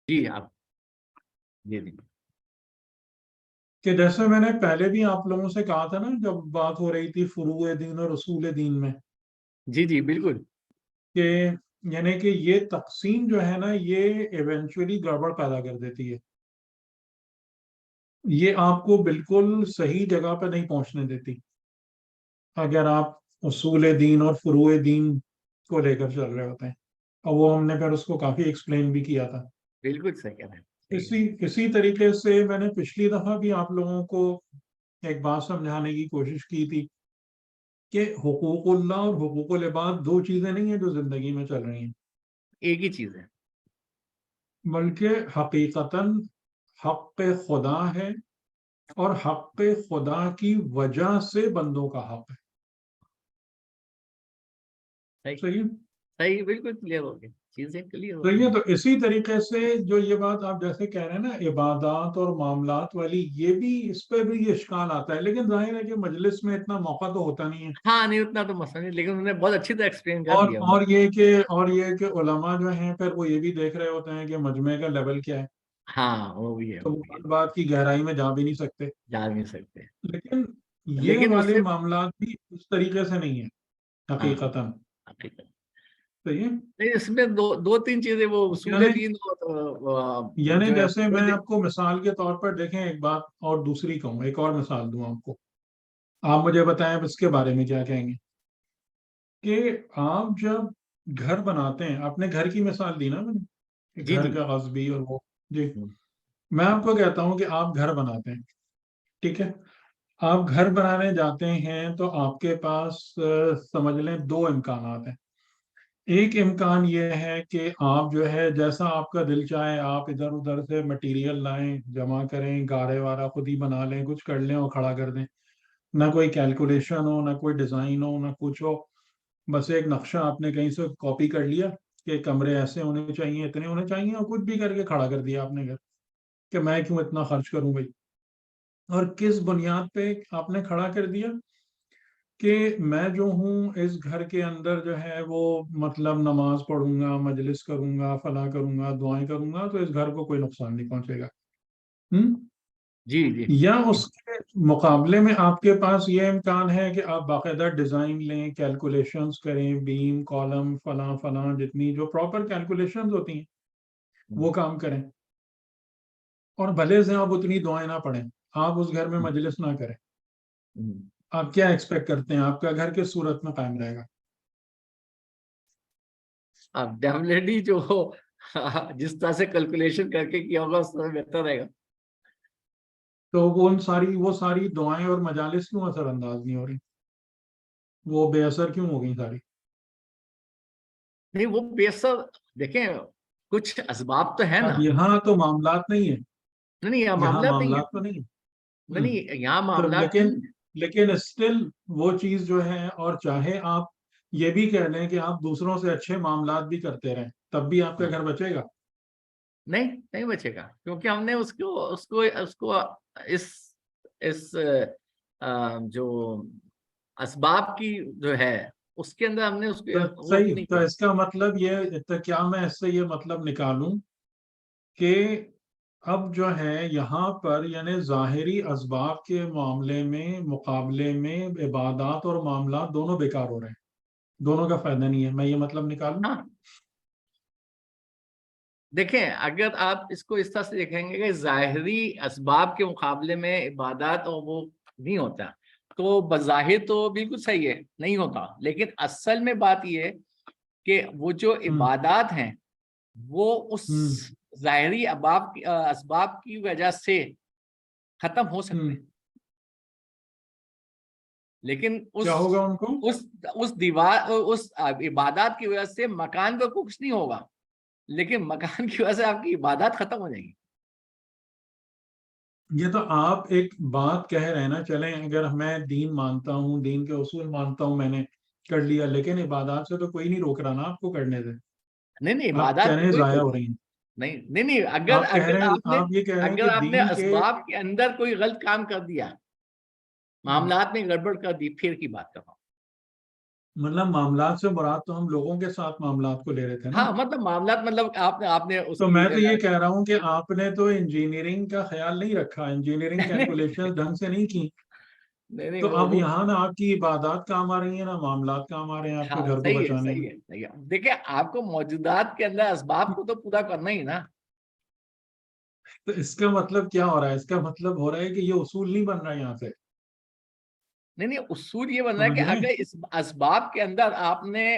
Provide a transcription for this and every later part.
جی آپ جی جی کہ جیسے میں نے پہلے بھی آپ لوگوں سے کہا تھا نا، جب بات ہو رہی تھی فروع دین اور اصول دین میں، جی جی بالکل کہ یعنی کہ یہ تقسیم جو ہے نا، یہ ایونچولی گڑبڑ پیدا کر دیتی ہے. یہ آپ کو بالکل صحیح جگہ پہ نہیں پہنچنے دیتی اگر آپ اصول دین اور فروع دین کو لے کر چل رہے ہوتے ہیں. اور وہ ہم نے پھر اس کو کافی ایکسپلین بھی کیا تھا. بالکل صحیح کہہ رہے ہیں صحیح اسی طریقے سے میں نے پچھلی دفعہ بھی آپ لوگوں کو ایک بات سمجھانے کی کوشش کی تھی کہ حقوق اللہ اور حقوق العباد دو چیزیں نہیں ہیں جو زندگی میں چل رہی ہیں، ایک ہی چیز ہے. بلکہ حقیقتاً حق خدا ہے، اور حق خدا کی وجہ سے بندوں کا حق ہے. صحیح صحیح. صحیح بالکل کلیئر ہو گئی چیزیں کلیئر ہو صحیح گئی. ہے. تو اسی طریقے سے جو یہ بات آپ جیسے کہہ رہے ہیں نا عبادات اور معاملات والی، یہ بھی اس پہ بھی یہ اشکال آتا ہے، لیکن ظاہر ہے کہ مجلس میں اتنا موقع تو ہوتا نہیں ہے. ہاں نہیں اتنا تو مسئلہ نہیں لیکن انہوں نے بہت اچھی طرح ایکسپلین کر اور دیا. اور یہ کہ علماء جو ہیں پھر وہ یہ بھی دیکھ رہے ہوتے ہیں کہ مجمع کا لیول کیا ہے، ہاں وہ بھی ہے تو وہ وہ بھی ہے ہر بات کی گہرائی میں جا بھی نہیں سکتے. جان نہیں سکتے. لیکن یہ لیکن اس والے سے معاملات بھی اس طریقے سے نہیں ہیں ہاں حقیقتاً. حقیقت صحیح ہے. نہیں اس میں دو تین چیزیں وہ اصول یعنی دین یعنی جو ہے جیسے میں آپ کو مثال کے طور پر دیکھیں، ایک بات اور دوسری کہوں، ایک اور مثال دوں آپ کو، آپ مجھے بتائیں اس کے بارے میں کیا کہیں گے. کہ آپ جب گھر بناتے ہیں، آپ نے گھر کی مثال دی نا میں نے، کہ جی گھر جی کا غصبی اور وہ. جی. میں آپ کو کہتا ہوں کہ آپ گھر بناتے ہیں، ٹھیک ہے. آپ گھر بنانے جاتے ہیں تو آپ کے پاس سمجھ لیں دو امکانات ہیں. ایک امکان یہ ہے کہ آپ جو ہے جیسا آپ کا دل چاہے آپ ادھر ادھر سے مٹیریل لائیں، جمع کریں، گارے وارا خود ہی بنا لیں، کچھ کر لیں اور کھڑا کر دیں. نہ کوئی کیلکولیشن ہو، نہ کوئی ڈیزائن ہو، نہ کچھ ہو. بس ایک نقشہ آپ نے کہیں سے کاپی کر لیا کہ کمرے ایسے ہونے چاہیے، اتنے ہونے چاہیے، اور کچھ بھی کر کے کھڑا کر دیا آپ نے گھر، کہ میں کیوں اتنا خرچ کروں بھائی. اور کس بنیاد پہ آپ نے کھڑا کر دیا؟ کہ میں جو ہوں اس گھر کے اندر جو ہے وہ مطلب نماز پڑھوں گا، مجلس کروں گا، فلاں کروں گا، دعائیں کروں گا، تو اس گھر کو کوئی نقصان نہیں پہنچے گا. ہم؟ جی جی یا اس کے مقابلے میں آپ کے پاس یہ امکان ہے کہ آپ باقاعدہ ڈیزائن لیں، کیلکولیشنز کریں، بیم، کالم، فلاں فلاں، جتنی جو پراپر کیلکولیشنز ہوتی ہیں وہ کام کریں. اور بھلے سے آپ اتنی دعائیں نہ پڑھیں، آپ اس گھر میں مجلس نہ کریں، آپ کیا ایکسپیکٹ کرتے ہیں آپ کا گھر کس صورت میں قائم رہے گا؟ اب ڈیفینیٹلی جو جس طرح سے کیلکولیشن کر کے کیا ہوگا اس طرح بہتر رہے گا. تو وہ ساری دعائیں اور مجالس کیوں اثر انداز نہیں ہو رہی؟ وہ بے اثر کیوں ہو گئی ساری؟ نہیں وہ بیسر دیکھیں کچھ اسباب تو ہے نا. اب یہاں تو معاملات نہیں ہیں، نہیں یہاں یہاں معاملات نہیں ہے. معاملات تو نہیں ہیں. نہیں یہاں تو معاملات لیکن نہیں ہے. لیکن اسٹل وہ چیز جو ہے، اور چاہے آپ یہ بھی کہہ لیں کہ آپ دوسروں سے اچھے معاملات بھی کرتے رہیں، تب بھی آپ کا ہاں گھر بچے گا. نہیں بچے گا کیونکہ ہم نے اس کو اس جو اسباب کی جو ہے اس کے اندر ہم نے اس تو کو وہ صحیح. نہیں تو کیا. اس کا مطلب یہ، تو کیا میں اس سے یہ مطلب نکالوں کہ اب جو ہے یہاں پر یعنی ظاہری اسباب کے معاملے میں مقابلے میں عبادات اور معاملات دونوں بیکار ہو رہے ہیں، دونوں کا فائدہ نہیں ہے، میں یہ مطلب نکالوں؟ ہاں دیکھیں اگر آپ اس کو اس طرح سے دیکھیں گے کہ ظاہری اسباب کے مقابلے میں عبادات اور وہ نہیں ہوتا تو بظاہر تو بالکل صحیح ہے نہیں ہوتا، لیکن اصل میں بات یہ ہے کہ وہ جو ہوں عبادات ہیں وہ اس ہوں ظاہری اسباب کی وجہ سے ختم ہو سکتے ہوں ہیں، لیکن کیا ہوگا ان کو؟ اس دیوار اس عبادات کی وجہ سے مکان پہ کچھ نہیں ہوگا، لیکن مکان کی وجہ سے آپ کی عبادات ختم ہو جائیں گی. یہ تو آپ ایک بات کہہ رہے ہیں نا، چلیں اگر میں دین مانتا ہوں، دین کے اصول مانتا ہوں، میں نے کر لیا، لیکن عبادات سے تو کوئی نہیں روک رہا نا آپ کو کرنے سے. نہیں آپ عبادات کہہ رہے میں ہیں کوئی ضائع ہو رہی ہیں. نہیں اگر آپ کہہ رہے ہیں، آپ یہ کہہ رہے ہیں کہ آپ نے دین کے اسباب کے اندر کوئی غلط کام کر دیا، معاملات میں گڑبڑ کر دی، پھر کی بات کر رہا ہوں. مطلب معاملات سے مراد تو ہم لوگوں کے ساتھ معاملات کو لے رہے تھے نا. ہاں مطلب معاملات، مطلب آپ نے اس تو کی میں تو یہ کہہ رہا ہوں کہ آپ نے تو انجینئرنگ کا خیال نہیں رکھا، انجینئرنگ نہیں کیلکولیشن ڈھنگ سے نہیں کی. نہیں نہیں، تو اب وہ یہاں نہ آپ کی عبادات کام آ رہی ہیں نہ معاملات کام آ رہے ہیں آپ کے ہاں گھر کو صحیح ہے، بچانے صحیح میں. ہے، صحیح ہے. دیکھیں آپ کو موجودات کے اندر اسباب کو تو پورا کرنا ہی نا. تو اس کا مطلب کیا ہو رہا ہے؟ اس کا مطلب ہو رہا ہے کہ یہ اصول نہیں بن رہا ہے یہاں سے. نہیں نہیں، اصول یہ بن رہا ہے سمجھ کہ رہے ہیں؟ اگر اس اسباب کے اندر آپ نے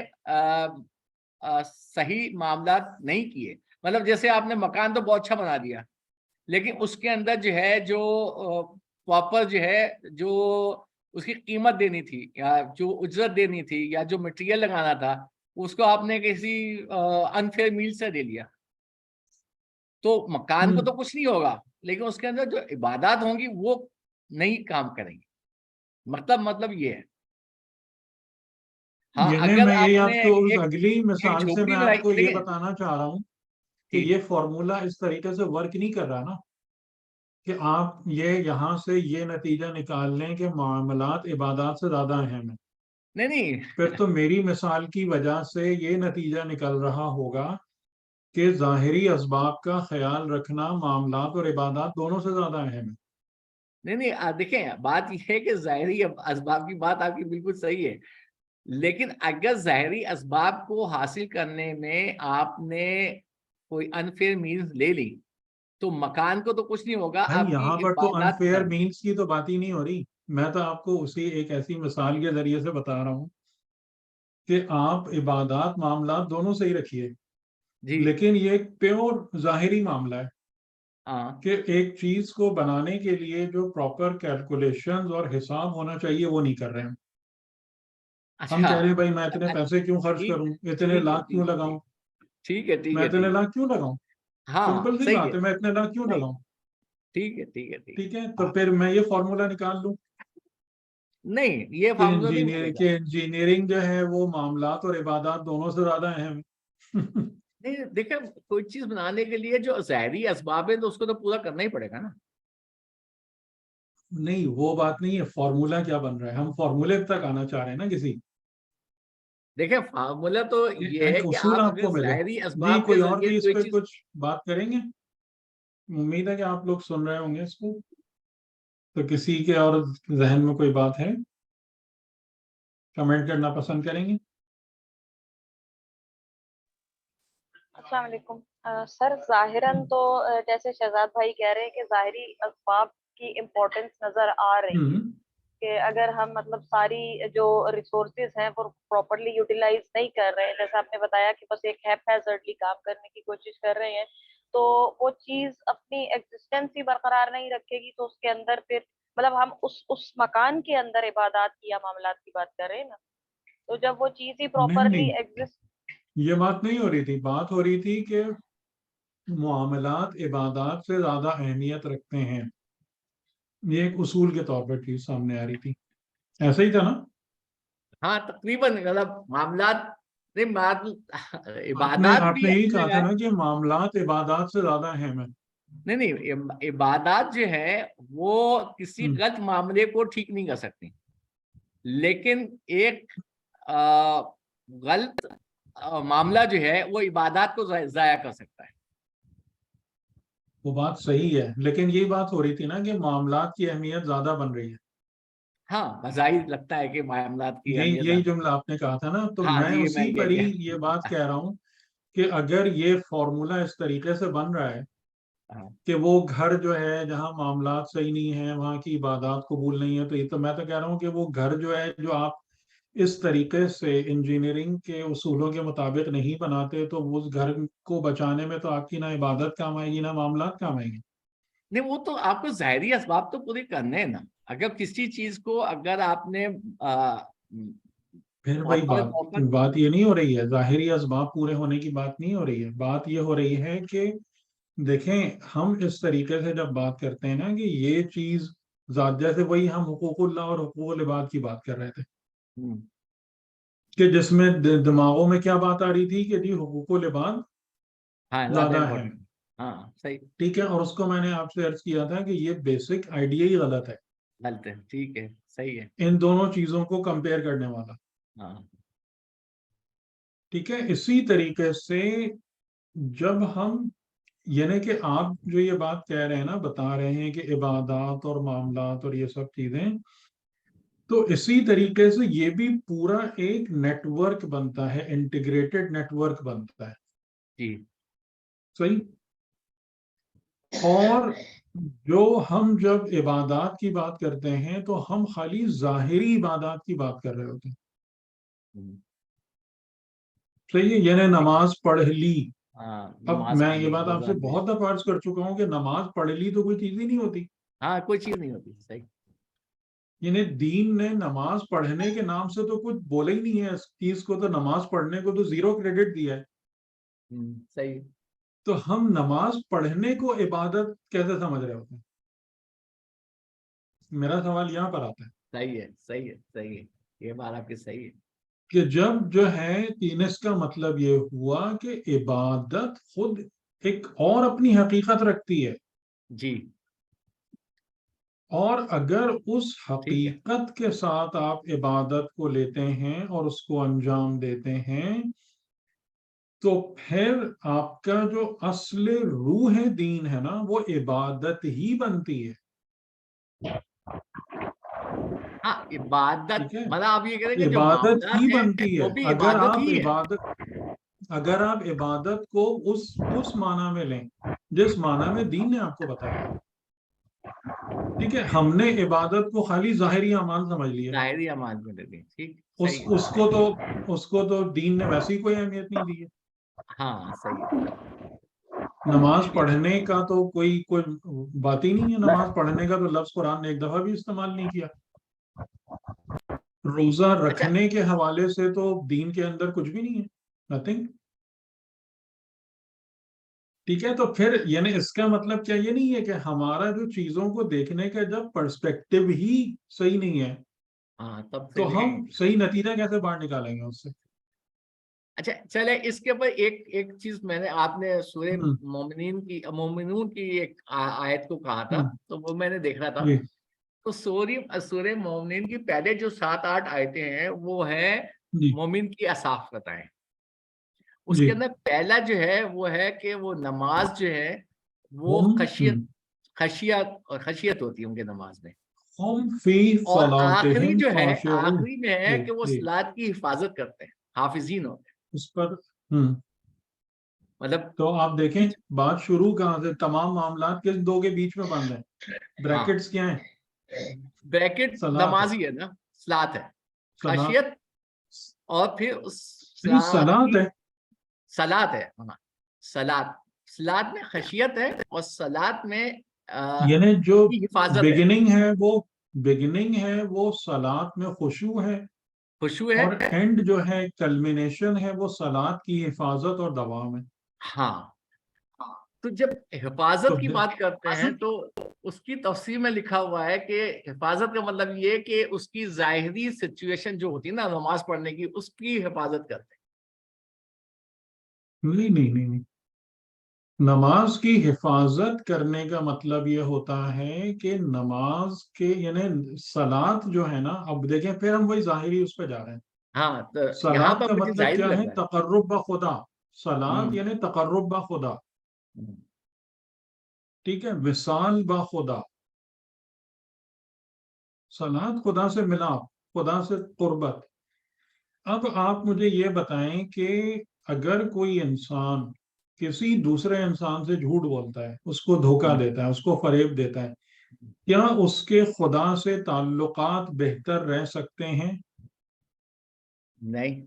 صحیح معاملات نہیں کیے، مطلب جیسے آپ نے مکان تو بہت اچھا بنا دیا، لیکن اس کے اندر جو ہے جو پراپر جو ہے جو اس کی قیمت دینی تھی یا جو اجرت دینی تھی یا جو مٹیریل لگانا تھا، اس کو آپ نے کسی انفیئر میل سے دے لیا، تو مکان کو تو کچھ نہیں ہوگا، لیکن اس کے اندر جو عبادات ہوں گی وہ نہیں کام کریں گی. مطلب یہ ہے. ہاں یعنی اگر میں یہ آپ آپ نے کو اس ایک اگلی ایک مثال سے جھوپڑی میں آپ بنائی، کو یہ دیکھیں بتانا چاہ رہا ہوں کہ ٹھیک، یہ فارمولا اس طریقے سے ورک نہیں کر رہا نا کہ آپ یہ یہاں سے یہ نتیجہ نکال لیں کہ معاملات عبادات سے زیادہ اہم ہیں. نہیں نہیں پھر تو میری مثال کی وجہ سے یہ نتیجہ نکل رہا ہوگا کہ ظاہری اسباب کا خیال رکھنا معاملات اور عبادات دونوں سے زیادہ اہم ہے. نہیں نہیں، دیکھیں بات یہ ہے کہ ظاہری اسباب کی بات آپ کی بالکل صحیح ہے، لیکن اگر ظاہری اسباب کو حاصل کرنے میں آپ نے کوئی انفیئر مینز لے لی تو مکان کو تو کچھ نہیں ہوگا، بھائی آپ کی یہاں پر تو عبادات انفیئر خراب. مینس کی تو بات ہی نہیں ہو رہی. میں تو آپ کو اسی ایک ایسی مثال کے ذریعے سے بتا رہا ہوں کہ آپ عبادات معاملات دونوں سے ہی رکھیے، جی لیکن یہ ایک پیور ظاہری معاملہ ہے ہاں کہ ایک چیز کو بنانے کے لیے جو پراپر کیلکولیشنز اور حساب ہونا چاہیے وہ نہیں کر رہے ہیں. ہم اچھا کہہ رہے ہیں بھائی میں اتنے پیسے کیوں خرچ ٹھیک کروں، اتنے ٹھیک ہے، لاکھ کیوں ٹھیک ہے، لگاؤں، ٹھیک ٹھیک ہے، ٹھیک میں ہے، اتنے ٹھیک لاکھ کیوں لگاؤں. ہاں سمپل سی صحیح بات ہے، ہے، میں اتنے لاکھ کیوں نہیں لگاؤں. ٹھیک ہے، ٹھیک ہے، ٹھیک ٹھیک ہے، تو ہاں پھر میں یہ فارمولا نکال لوں نہیں یہ کہ فارمولا نہیں بنے گا. انجینئرنگ جو ہے وہ معاملات اور عبادات دونوں سے زیادہ اہم ہے. نہیں دیکھیں کوئی چیز بنانے کے لیے جو ظاہری اسباب ہیں تو اس کو تو پورا کرنا ہی پڑے گا نا. نہیں وہ بات نہیں ہے، فارمولا کیا بن رہا ہے، ہم فارمولے تک آنا چاہ رہے ہیں نا کسی. دیکھیں فارمولا تو یہ ہے ایک کہ اصول آپ آپ اگر کو ملے. ظاہری جی اسباب کے کوئی اور ذریعے بھی اس کوئی پہ چیز. کچھ بات کریں گے؟ امید ہے کہ آپ لوگ سن رہے ہوں گے اس کو. تو کسی کے اور ذہن میں کوئی بات ہے کمنٹ کرنا پسند کریں گے؟ السلام علیکم سر. ظاہراً تو جیسے شہزاد بھائی کہہ رہے ہیں کہ ظاہری اسباب کی امپورٹنس نظر آ رہی ہے کہ اگر ہم مطلب ساری جو ریسورسز ہیں وہ پراپرلی یوٹیلائز نہیں کر رہے ہیں، جیسے آپ نے بتایا کہ بس ایک ہیزرڈلی کام کرنے کی کوشش کر رہے ہیں، تو وہ چیز اپنی ایگزسٹنس ہی برقرار نہیں رکھے گی. تو اس کے اندر پھر مطلب ہم اس مکان کے اندر عبادات کی یا معاملات کی بات کر رہے ہیں نا، تو جب وہ چیز ہی نہیں پراپرلی نہیں، ایگزسٹ. یہ بات نہیں ہو رہی تھی. بات ہو رہی تھی کہ معاملات عبادات سے زیادہ اہمیت رکھتے ہیں. یہ ایک اصول کے طور پر چیز سامنے آ رہی تھی. ایسا ہی تھا نا؟ ہاں تقریباً مطلب معاملات نہیں، عبادات آپ بھی نے یہی اپنی کہا جگہ تھا ہے. نا کہ معاملات عبادات سے زیادہ اہم ہیں. نہیں نہیں، عبادات جو ہے وہ کسی غلط معاملے کو ٹھیک نہیں کر سکتی، لیکن ایک غلط معاملہ جو ہے وہ عبادات کو ضائع کر سکتا ہے. وہ بات صحیح ہے، لیکن یہی بات ہو رہی تھی نا کہ معاملات کی اہمیت زیادہ بن رہی ہے. ہاں بظاہر لگتا ہے کہ معاملات کی اہمیت یہی زیادہ. جملہ آپ نے کہا تھا نا، تو ہاں میں جی یہ اسی نے کہہ پر ہی دیا. یہ بات کہہ رہا ہوں کہ اگر یہ فارمولا اس طریقے سے بن رہا ہے ہاں کہ وہ گھر جو ہے جہاں معاملات صحیح نہیں ہیں وہاں کی عبادات قبول نہیں ہے، تو یہ تو میں تو کہہ رہا ہوں کہ وہ گھر جو ہے جو آپ اس طریقے سے انجینئرنگ کے اصولوں کے مطابق نہیں بناتے، تو اس گھر کو بچانے میں تو آپ کی نہ عبادت کام آئے گی نہ معاملات کام آئیں گے. نہیں وہ تو آپ کو ظاہری اسباب تو پورے کرنے ہیں نا. اگر کسی چیز کو اگر آپ نے پھر وہی پراپر بات یہ نہیں ہو رہی ہے، ظاہری اسباب پورے ہونے کی بات نہیں ہو رہی ہے. بات یہ ہو رہی ہے کہ دیکھیں ہم اس طریقے سے جب بات کرتے ہیں نا کہ یہ چیز ذات، جیسے وہی ہم حقوق اللہ اور حقوق العباد کی بات کر رہے تھے کہ جس میں دماغوں میں کیا بات آ رہی تھی کہ جی حقوق العباد ہاں زیادہ زیادہ ہے. امپورٹنٹ. ہاں صحیح. ٹھیک ہے، اور اس کو میں نے آپ سے عرض کیا تھا کہ یہ بیسک آئیڈیا ہی غلط ہے غلط ہے، ٹھیک ہے، صحیح ہے. ان دونوں چیزوں کو کمپیئر کرنے والا. ہاں ٹھیک ہے. اسی طریقے سے جب ہم یعنی کہ آپ جو یہ بات کہہ رہے ہیں نا، بتا رہے ہیں کہ عبادات اور معاملات اور یہ سب چیزیں، تو اسی طریقے سے یہ بھی پورا ایک نیٹ ورک بنتا ہے، انٹیگریٹڈ نیٹ ورک بنتا ہے. جی صحیح. اور جو ہم جب عبادات کی بات کرتے ہیں تو ہم خالی ظاہری عبادات کی بات کر رہے ہوتے ہیں. صحیح ہے. یعنی نماز پڑھ لی. ہاں اب نماز میں یہ پڑھی، بات آپ روزہ سے دیا، بہت دفعہ عرض کر چکا ہوں کہ نماز پڑھ لی تو کوئی چیز ہی نہیں ہوتی. ہاں کوئی چیز نہیں ہوتی. صحیح. یعنی دین نے نماز پڑھنے کے نام سے تو کچھ بولے ہی نہیں ہے اس چیز کو، تو نماز پڑھنے کو تو 0 کریڈٹ دیا ہے. صحیح. تو ہم نماز پڑھنے کو عبادت کیسے سمجھ رہے ہوتے ہیں؟ میرا سوال یہاں پر آتا ہے صحیح ہے. صحیح ہے. صحیح ہے. یہ بات آپ کی صحیح ہے. کہ جب جو ہے اس کا مطلب یہ ہوا کہ عبادت خود ایک اور اپنی حقیقت رکھتی ہے، جی اور اگر اس ٹھیک ہے. حقیقت کے ساتھ آپ عبادت کو لیتے ہیں اور اس کو انجام دیتے ہیں، تو پھر آپ کا جو اصل روح دین ہے نا، وہ عبادت ہی بنتی ہے. ہاں عبادت ٹھیک ہے. مطلب آپ یہ کہہ رہے ہیں کہ جو عبادت معاملات ہی ہیں بنتی ہے وہ بھی اگر عبادت آپ ہی ہے. عبادت کو اس معنی میں لیں جس معنی میں دین نے آپ کو بتایا. ٹھیک ہے. ہم نے عبادت کو خالی ظاہری اعمال سمجھ لیا. ظاہری اعمال میں لگیں. ٹھیک. اس صحیح اس کو تو اس کو تو دین نے ویسے ہی کوئی اہمیت نہیں دی ہے. ہاں صحیح ہے. نماز پڑھنے کا تو کوئی بات ہی نہیں ہے. نماز پڑھنے کا تو لفظ قرآن نے ایک دفعہ بھی استعمال نہیں کیا. روزہ اچھا رکھنے کے حوالے سے تو دین کے اندر کچھ بھی نہیں ہے. نتھنگ. ٹھیک ہے. تو پھر یعنی اس کا مطلب کیا یہ نہیں ہے کہ ہمارا جو چیزوں کو دیکھنے کا جب پرسپیکٹو ہی صحیح نہیں ہے ہاں تب تو صحیح ہم نہیں. صحیح نتیجہ کیسے باہر نکالیں گے اس سے؟ اچھا چلے اس کے اوپر ایک چیز میں نے آپ نے سورہ ہوں، مومنون کی ایک آیت کو کہا تھا، ہوں، تو وہ میں نے دیکھا تھا. جی تو سورہ مومنین کی پہلے جو 7-8 آیتیں ہیں وہ ہے جی مومن کی اصافت ہیں. اس جی کے اندر پہلا جو ہے وہ ہے کہ وہ نماز جو ہے وہ ہم خشیت ہوتی ہے ان کے نماز میں. ہم فی اور آخری صلاتہم جو ہے خاشعون. آخری میں ہے جی کہ وہ جی صلاۃ کی حفاظت کرتے ہیں، حافظین ہوتے اس پر ہیں. مطلب تو آپ دیکھیں بات شروع کہاں سے، تمام معاملات کس دو کے بیچ میں بند ہیں. ہاں بریکٹس کیا ہیں؟ بریکٹ صلات ہے. نمازی ہے نا، صلاۃ ہے. صلات. خشیت اور پھر اس نہیں صلاۃ صلات کی ہے. صلاۃ ہے. ہاں صلاۃ میں خشیت ہے اور صلاۃ میں یعنی جو کی حفاظت ہے، بگننگ ہے وہ صلات میں خشوع ہے، خشوع ہے. اور اینڈ جو ہے کلمینیشن ہے وہ صلات کی حفاظت اور دوام ہے. ہاں تو جب تو حفاظت کی بات کرتے ہیں تو اس کی تفسیر میں لکھا ہوا ہے کہ حفاظت کا مطلب یہ کہ اس کی ظاہری سچویشن جو ہوتی ہے نا نماز پڑھنے کی، اس کی حفاظت کرتے ہیں. نہیں. نماز کی حفاظت کرنے کا مطلب یہ ہوتا ہے کہ نماز کے یعنی صلات جو ہے نا، اب دیکھیں پھر ہم وہی ظاہری اس پہ جا رہے ہیں. ہاں تو یہاں صلات پر کا مجھے مطلب ظاہر کیا لگ ہے؟ رہا ہے. تقرب بخدا. صلات ہوں، یعنی تقرب بخدا. ہوں، ٹھیک ہے. وصال بخدا. صلات خدا سے ملاپ، خدا سے قربت. اب آپ مجھے یہ بتائیں کہ اگر کوئی انسان کسی دوسرے انسان سے جھوٹ بولتا ہے، اس کو دھوکہ ہوں. دیتا ہے، اس کو فریب دیتا ہے، کیا اس کے خدا سے تعلقات بہتر رہ سکتے ہیں؟ نہیں.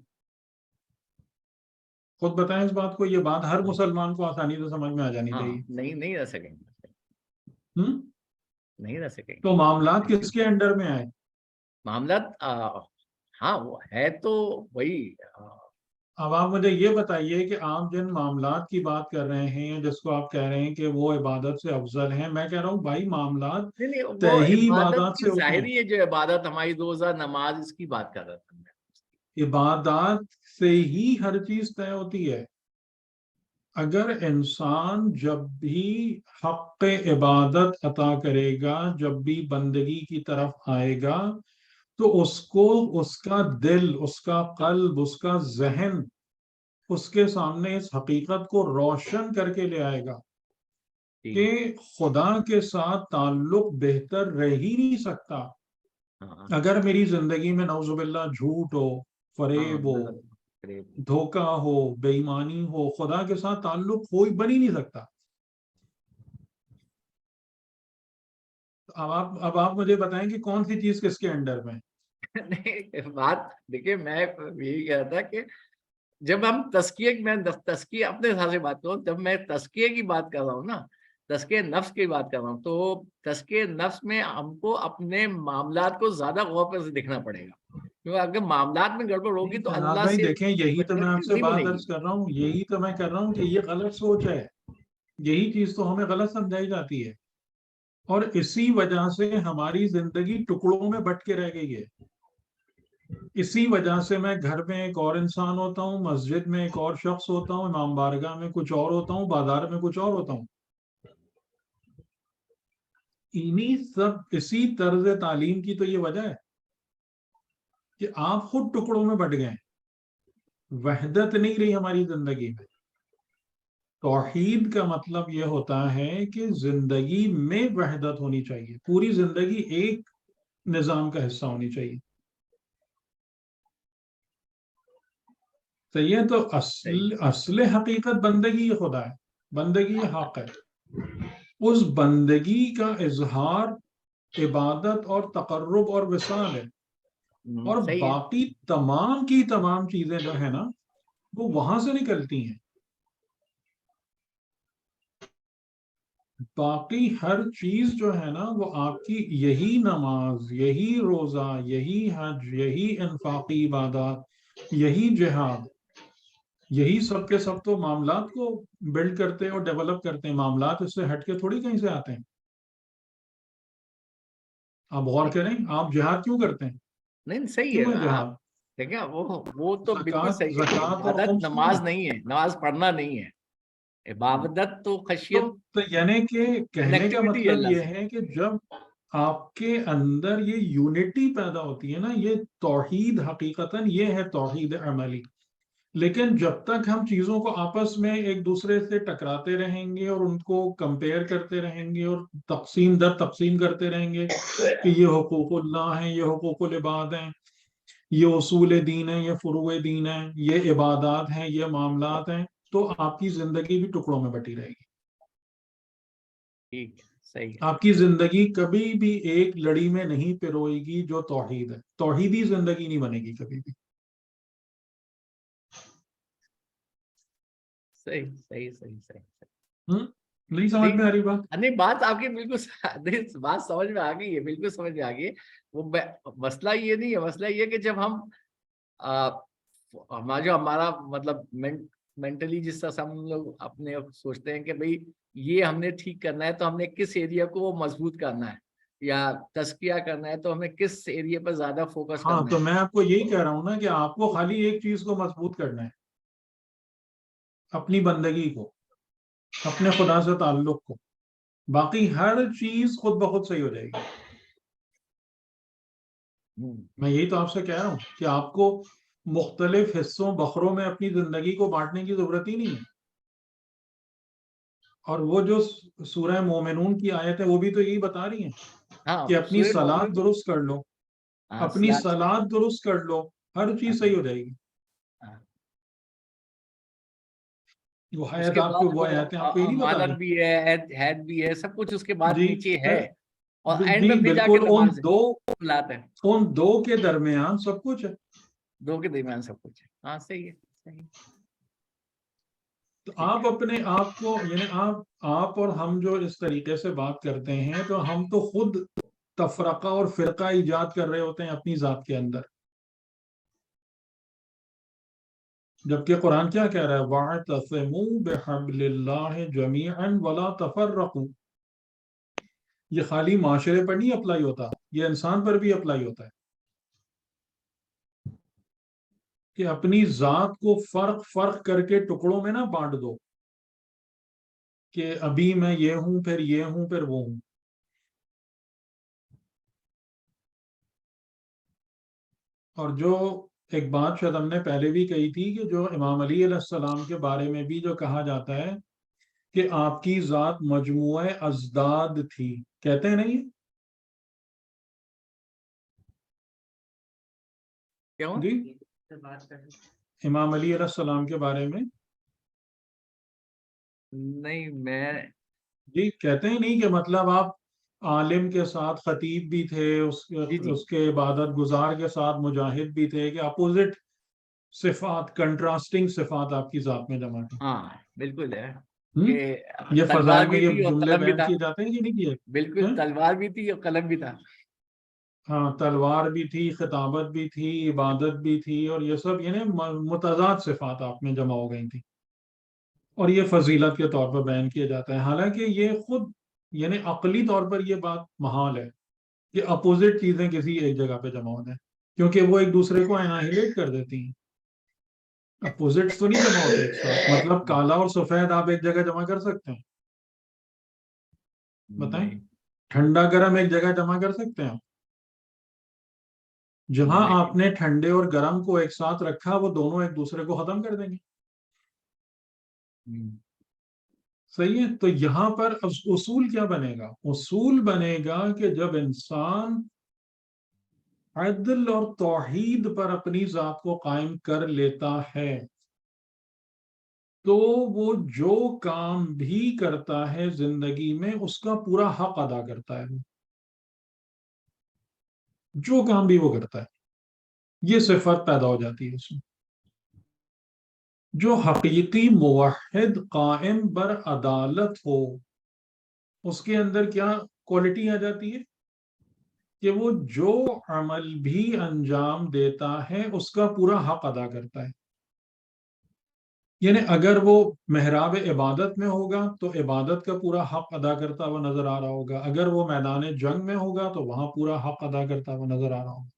خود بتائیں اس بات کو. یہ بات ہر مسلمان کو آسانی سے سمجھ میں آ جانی ہاں چاہیے. نہیں رہ سکیں گے. ہم؟ نہیں رہ سکیں گے. تو معاملات کس کے انڈر میں آئے؟ معاملات ہاں وہ ہے تو وہی. اب آپ مجھے یہ بتائیے کہ آپ جن معاملات کی بات کر رہے ہیں، جس کو آپ کہہ رہے ہیں کہ وہ عبادت سے افضل ہیں، میں کہہ رہا ہوں بھائی معاملات نہیں طے وہ ہی عبادت عبادات کی سے ہوتے ہیں. ظاہری ہے، جو عبادت ہماری روزہ نماز اس کی بات کر رہا تھا میں. عبادات سے ہی ہر چیز طے ہوتی ہے. اگر انسان جب بھی حق عبادت عطا کرے گا، جب بھی بندگی کی طرف آئے گا، تو اس کو اس کا دل، اس کا قلب، اس کا ذہن اس کے سامنے اس حقیقت کو روشن کر کے لے آئے گا جی کہ خدا کے ساتھ تعلق بہتر رہ ہی نہیں سکتا ہاں اگر میری زندگی میں نعوذ باللہ جھوٹ ہو، ہاں فریب ہو، غلط فریب، دھوکہ ہو، بے ایمانی ہو، خدا کے ساتھ تعلق کوئی بن ہی نہیں سکتا. اب آپ مجھے بتائیں کہ کون سی چیز کس کے انڈر میں ہے؟ نہیں بات دیکھیے میں یہی کہہ رہا تھا کہ جب ہم تزکیہ اپنے حساب سے بات کروں، جب میں تزکیے کی بات کر رہا ہوں نا، تزکیہ نفس کی بات کر رہا ہوں، تو تزکیہ نفس میں ہم کو اپنے معاملات کو زیادہ غور سے دیکھنا پڑے گا، کیونکہ اگر معاملات میں گڑبڑ ہوگی تو شہزاد اللہ بھائی سے دیکھیں، یہی تو میں آپ سے نہیں بات بنے گی. عرض کر رہا ہوں، یہی تو میں کر رہا ہوں کہ یہ غلط سوچ ہے، یہی چیز تو ہمیں غلط سمجھائی جاتی ہے، اور اسی وجہ سے ہماری زندگی ٹکڑوں میں بٹ کے رہ گئی ہے. اسی وجہ سے میں گھر میں ایک اور انسان ہوتا ہوں، مسجد میں ایک اور شخص ہوتا ہوں، امام بارگاہ میں کچھ اور ہوتا ہوں، بازار میں کچھ اور ہوتا ہوں. اسی طرز تعلیم کی تو یہ وجہ ہے کہ آپ خود ٹکڑوں میں بٹ گئے، وحدت نہیں رہی ہماری زندگی میں. توحید کا مطلب یہ ہوتا ہے کہ زندگی میں وحدت ہونی چاہیے، پوری زندگی ایک نظام کا حصہ ہونی چاہیے. صحیح ہے؟ تو اصل حقیقت بندگی خدا ہے، بندگی حق ہے. اس بندگی کا اظہار عبادت اور تقرب اور وصال ہے، اور صحیح ہے. باقی تمام کی تمام چیزیں جو ہے نا وہ وہاں سے نکلتی ہیں. باقی ہر چیز جو ہے نا وہ آپ کی یہی نماز، یہی روزہ، یہی حج، یہی انفاقی عبادات، یہی جہاد، یہی سب کے سب تو معاملات کو بلڈ کرتے اور ڈیولپ کرتے ہیں. معاملات اس سے ہٹ کے تھوڑی کہیں سے آتے ہیں. آپ غور کریں، آپ جہاد کیوں کرتے ہیں؟ نہیں صحیح ہے کیوں ہے نا آپ جہاد؟ دیکھیں، وہ تو بالکل صحیح ہے کہ زکوٰۃ اور عبادت خمس کیوں نماز ہے؟ نہیں ہے، نماز پڑھنا نہیں ہے. عبادت تو خشیت تو یعنی کہ کہنے کا کنیکٹیویٹی ہے مطلب اللہ یہ سے. ہے کہ جب آپ کے اندر یہ یونٹی پیدا ہوتی ہے نا، یہ توحید حقیقتاً یہ ہے توحید عملی. لیکن جب تک ہم چیزوں کو آپس میں ایک دوسرے سے ٹکراتے رہیں گے اور ان کو کمپیئر کرتے رہیں گے اور تقسیم در تقسیم کرتے رہیں گے کہ یہ حقوق اللہ ہیں، یہ حقوق العباد ہیں، یہ اصول دین ہیں، یہ فروع دین ہیں، یہ عبادات ہیں، یہ معاملات ہیں، تو آپ کی زندگی بھی ٹکڑوں میں بٹی رہے گی. ٹھیک ہے، صحیح ہے. آپ کی زندگی کبھی بھی ایک لڑی میں نہیں پروئے گی جو توحید ہے. توحیدی زندگی نہیں بنے گی کبھی بھی. صحیح صحیح صحیح صحیح نہیں سمجھ میں آ رہی بات؟ نہیں بات آپ کی بالکل بات سمجھ میں آ گئی ہے، بالکل سمجھ میں آ گئی ہے. وہ مسئلہ یہ نہیں ہے، مسئلہ یہ کہ جب ہم ہمارا مطلب مینٹلی جس طرح سے ہم لوگ اپنے سوچتے ہیں کہ بھئی یہ ہم نے ٹھیک کرنا ہے تو ہم نے کس ایریا کو مضبوط کرنا ہے، یا تزکیہ کرنا ہے تو ہمیں کس ایریا پر زیادہ فوکس ہاں، کرنا تو ہے. میں آپ کو یہی کہہ رہا ہوں نا کہ آپ کو خالی ایک چیز کو مضبوط کرنا ہے، اپنی بندگی کو، اپنے خدا سے تعلق کو. باقی ہر چیز خود بخود صحیح ہو جائے گی. میں یہی تو آپ سے کہہ رہا ہوں کہ آپ کو مختلف حصوں بخروں میں اپنی زندگی کو بانٹنے کی ضرورت ہی نہیں ہے. اور وہ جو سورہ مومنون کی آیت ہے وہ بھی تو یہی بتا رہی ہیں ہاں کہ اپنی سورہ صلات مومنون، درست کر لو، ہاں اپنی صلات درست کر لو، ہر چیز صحیح ہو جائے گی. وہ اس آیت کے آپ کو، بعد وہ وہ آیتیں آپ کو یہ نہیں بتا امانت رہی؟ بھی ہے، حید بھی ہے، سب کچھ اس کے بعد جی نیچے ہے، اور اینڈ جی میں پھر جا کے بالکل، نماز بلاتے ہیں. ان دو کے درمیان سب کچھ ہے. دو کے درمیان سب کچھ ہے. ہاں صحیح ہے، صحیح. تو ٹھیک آپ ہے. اپنے آپ کو، یعنی آپ اور ہم جو اس طریقے سے بات کرتے ہیں تو ہم تو خود تفرقہ اور فرقہ ایجاد کر رہے ہوتے ہیں اپنی ذات کے اندر. جبکہ قرآن کیا کہہ رہا ہے؟ وَاعْتَصِمُوا بِحَبْلِ اللَّهِ جَمِيعًا وَلَا تَفَرَّقُوا. یہ خالی معاشرے پر نہیں اپلائی ہوتا، یہ انسان پر بھی اپلائی ہوتا ہے کہ اپنی ذات کو فرق کر کے ٹکڑوں میں نہ بانٹ دو کہ ابھی میں یہ ہوں، پھر یہ ہوں، پھر وہ ہوں. اور جو ایک بات شاید ہم نے پہلے بھی کہی تھی کہ جو امام علی علیہ السلام کے بارے میں بھی جو کہا جاتا ہے کہ آپ کی ذات مجموعہ ازداد تھی، کہتے ہیں نہیں؟ کیوں؟ جی امام علی علیہ السلام کے بارے میں نہیں میں جی کہتے ہیں نہیں کہ مطلب آپ عالم کے ساتھ خطیب بھی تھے، جی اس کے عبادت گزار کے ساتھ مجاہد بھی تھے، کہ اپوزٹ صفات، کنٹراسٹنگ صفات آپ کی ذات میں جمع تھی. ہاں بالکل ہے ہم؟ کہ یہ تلوار فضائل میں بھی یہ تھی اور جملے قلم بھی بیان تھا. کیے جاتے ہیں کہ نہیں کیے؟ بالکل تلوار بھی تھی اور قلم بھی تھا. ہاں تلوار بھی تھی، خطابت بھی تھی، عبادت بھی تھی، اور یہ سب یعنی متضاد صفات آپ میں جمع ہو گئی تھی، اور یہ فضیلت کے طور پر بیان کیا جاتا ہے. حالانکہ یہ خود یعنی عقلی طور پر یہ بات محال ہے کہ اپوزٹ چیزیں کسی ایک جگہ پہ جمع ہو جائیں، کیونکہ وہ ایک دوسرے کو اناہیلیٹ کر دیتی ہیں. اپوزٹس تو نہیں جمع ہوتے ایک ساتھ. مطلب کالا اور سفید آپ ایک جگہ جمع کر سکتے ہیں؟ بتائیں. نہیں ٹھنڈا گرم ایک جگہ جمع کر سکتے ہیں؟ جہاں نہیں. آپ نے ٹھنڈے اور گرم کو ایک ساتھ رکھا وہ دونوں ایک دوسرے کو ختم کر دیں گے. صحیح ہے. تو یہاں پر اصول کیا بنے گا؟ اصول بنے گا کہ جب انسان عدل اور توحید پر اپنی ذات کو قائم کر لیتا ہے تو وہ جو کام بھی کرتا ہے زندگی میں اس کا پورا حق ادا کرتا ہے. جو کام بھی وہ کرتا ہے یہ صفت پیدا ہو جاتی ہے اس میں. جو حقیقی موحد قائم بر عدالت ہو اس کے اندر کیا کوالٹی آ جاتی ہے کہ وہ جو عمل بھی انجام دیتا ہے اس کا پورا حق ادا کرتا ہے. یعنی اگر وہ محراب عبادت میں ہوگا تو عبادت کا پورا حق ادا کرتا ہوا نظر آ رہا ہوگا، اگر وہ میدان جنگ میں ہوگا تو وہاں پورا حق ادا کرتا ہوا نظر آ رہا ہوگا.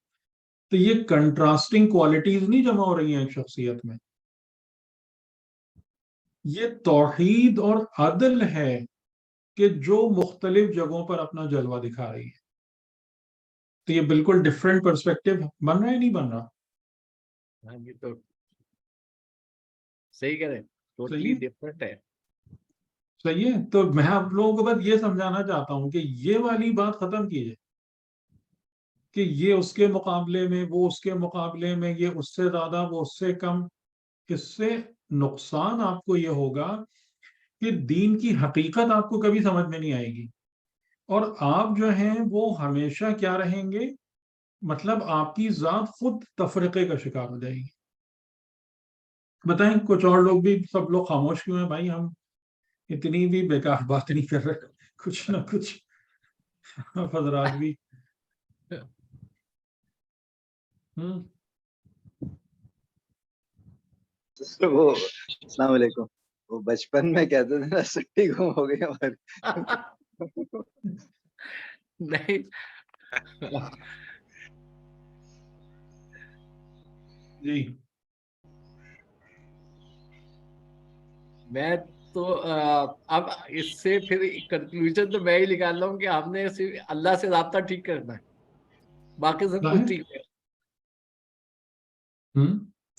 تو یہ کنٹراسٹنگ کوالٹیز نہیں جمع ہو رہی ہیں ایک شخصیت میں، یہ توحید اور عدل ہے کہ جو مختلف جگہوں پر اپنا جلوہ دکھا رہی ہے. تو یہ بالکل ڈفرینٹ پرسپیکٹو بن رہا ہے نہیں بن رہا؟ ہاں یہ تو صحیح کہہ رہے ہیں. ٹوٹلی صحیح ہے. ڈفرنٹ ہے. صحیح ہے. تو میں آپ لوگوں کو بس یہ سمجھانا چاہتا ہوں کہ یہ والی بات ختم کیجیے کہ یہ اس کے مقابلے میں، وہ اس کے مقابلے میں، یہ اس سے زیادہ، وہ اس سے کم. اس سے نقصان آپ کو یہ ہوگا کہ دین کی حقیقت آپ کو کبھی سمجھ میں نہیں آئے گی، اور آپ جو ہیں وہ ہمیشہ کیا رہیں گے، مطلب آپ کی ذات خود تفرقے کا شکار ہو جائے گی. بتائیں کچھ اور لوگ بھی، سب لوگ خاموش کیوں ہیں بھائی؟ ہم اتنی بھی بیکار بات نہیں کر رہے، کچھ نہ کچھ حضرات بھی. وہ السلام علیکم، وہ بچپن میں کہتے تھے نا سٹی گم ہو گئی ہماری. نہیں جی میں تو اب اس سے پھر کنکلوژن تو میں ہی نکال رہا ہوں کہ ہم نے صرف اللہ سے رابطہ ٹھیک کرنا ہے، باقی سب کچھ ٹھیک ہے.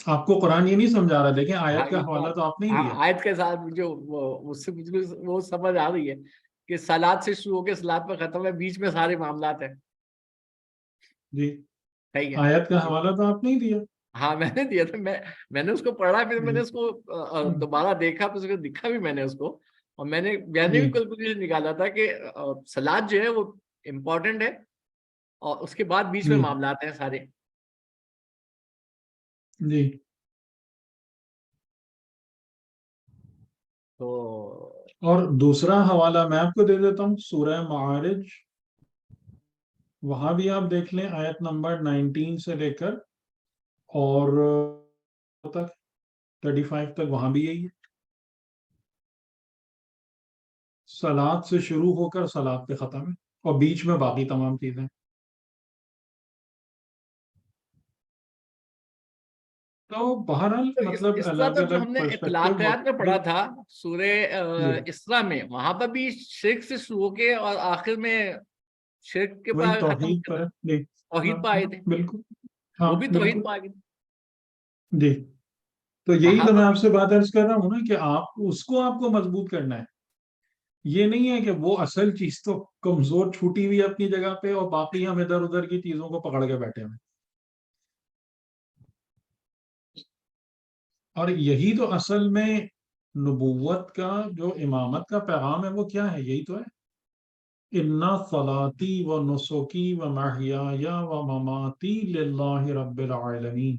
آپ کو قرآن یہ نہیں سمجھا رہا، دیکھیں آیت کا یہ تو حوالہ تو آپ نہیں دیا. آیت کے ساتھ جو اس سے مجھے وہ سمجھ آ رہی ہے کہ سلاد سے شروع ہو کے سلاد پہ ختم ہے، بیچ میں سارے معاملات ہیں. جی صحیح ہے. آیت کا حوالہ تو آپ نہیں دیا. ہاں میں نے دیا تھا. میں نے اس کو پڑھا، پھر میں نے اس کو دوبارہ دیکھا، پھر اس کو دکھا بھی میں نے اس کو، اور میں نے بھی کنکلوژن نکالا تھا کہ سلاد جو ہے وہ امپورٹنٹ ہے، اور اس کے بعد بیچ میں معاملات ہیں سارے. جی تو اور دوسرا حوالہ میں آپ کو دے دیتا ہوں، سورہ معارج، وہاں بھی آپ دیکھ لیں آیت نمبر 19 سے لے کر اور تک 35 تک، وہاں بھی یہی ہے. سلاد سے شروع ہو کر سلاد پہ ختم ہے، اور بیچ میں باقی تمام چیزیں. تو بہرحال مطلب اس طرح الگ تو جو الگ ہم نے پرسپیکٹو اطلاقیات میں پڑھا تھا سورہ جی اسراء میں، وہاں پر بھی شرک سے شروع ہو کے اور آخر میں شرک کے وہی پاس ختم توحید کرنا، پر ہے. جی توحید پہ آئے تھے. بالکل. وہ ہاں بھی بالکل. توحید پہ آ گئے. جی تو یہی وہاں تو میں پر آپ سے بات عرض کر رہا ہوں نا کہ آپ کو مضبوط کرنا ہے. یہ نہیں ہے کہ وہ اصل چیز تو کمزور چھوٹی ہوئی اپنی جگہ پہ اور باقی ہم ادھر ادھر کی چیزوں کو پکڑ کے بیٹھے ہوئے. اور یہی تو اصل میں نبوت کا جو امامت کا پیغام ہے وہ کیا ہے؟ یہی تو ہے. اِنَّ صَلَاتِي وَنُسُكِي وَمَحْيَايَ وَمَمَاتِي لِلَّهِ رَبِّ الْعَالَمِينَ،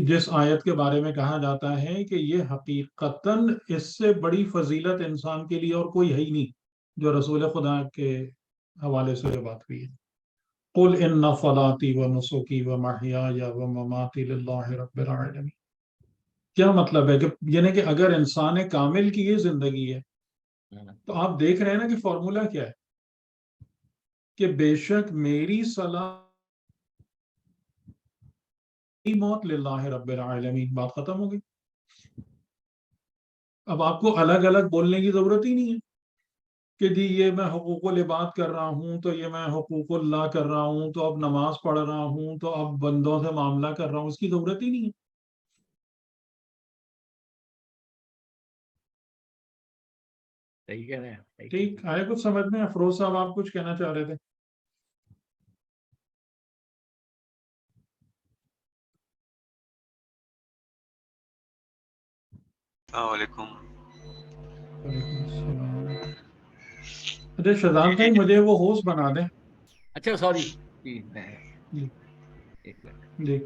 جس آیت کے بارے میں کہا جاتا ہے کہ یہ حقیقتاً اس سے بڑی فضیلت انسان کے لیے اور کوئی ہے ہی نہیں، جو رسول خدا کے حوالے سے جو بات ہوئی ہے. قُلْ إِنَّ صَلَاتِي وَنُسُكِي وَمَحْيَايَ وَمَمَاتِي لِلَّهِ رَبِّ الْعَالَمِينَ. کیا مطلب ہے کہ یعنی کہ اگر انسان کامل کی یہ زندگی ہے تو آپ دیکھ رہے ہیں نا کہ فارمولا کیا ہے کہ بے شک میری صلاح موت للہ رب العالمین، بات ختم ہو گئی. اب آپ کو الگ الگ بولنے کی ضرورت ہی نہیں ہے کہ جی یہ میں حقوق العباد کر رہا ہوں تو یہ میں حقوق اللہ کر رہا ہوں تو اب نماز پڑھ رہا ہوں تو اب بندوں سے معاملہ کر رہا ہوں، اس کی ضرورت ہی نہیں ہے. صحیح کہہ رہے ہیں، صحیح کہہ رہے ٹھیک آئے کچھ سمجھ میں؟ افروز صاحب آپ کچھ کہنا چاہ رہے تھے. السلام علیکم. وعلیکم السلام. اچھا شہزاد جی بھائی جی مجھے وہ ہوسٹ بنا دیں. اچھا سوری جی جی ایک منٹ. جی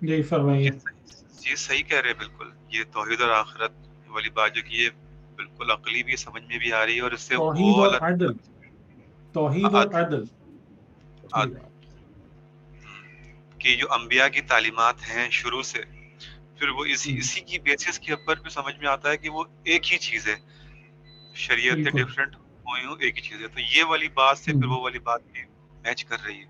جی فرمائیے. یہ صحیح کہہ رہے ہیں بالکل. یہ توحید اور آخرت والی بات جو کی ہے بالکل عقلی بھی سمجھ میں بھی آ رہی ہے، اور اس سے توحید وہ اور عدل، توحید اور عدل. جی کہ جو انبیاء کی تعلیمات ہیں شروع سے، پھر وہ ہم، اسی کی بیسس کے اوپر بھی سمجھ میں آتا ہے کہ وہ ایک ہی چیز ہے، شریعتیں بالکل. ڈفرینٹ ہوئی ہوں ایک ہی چیز ہے. تو یہ والی بات سے پھر ہم، وہ والی بات بھی میچ کر رہی ہے.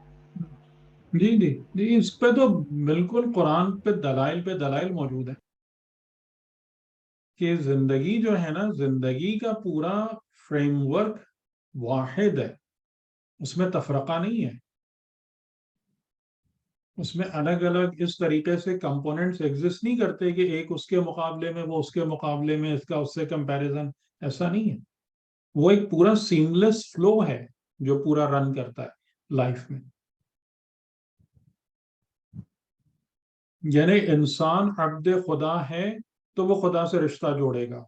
جی جی جی اس پہ تو بالکل قرآن پہ دلائل موجود ہے کہ زندگی جو ہے نا، زندگی کا پورا فریم ورک واحد ہے، اس میں تفرقہ نہیں ہے. اس میں الگ الگ اس طریقے سے کمپوننٹس ایگزسٹ نہیں کرتے کہ ایک اس کے مقابلے میں، وہ اس کے مقابلے میں، اس کا اس سے کمپیریزن. ایسا نہیں ہے. وہ ایک پورا سیملیس فلو ہے جو پورا رن کرتا ہے لائف میں. یعنی انسان عبد خدا ہے تو وہ خدا سے رشتہ جوڑے گا.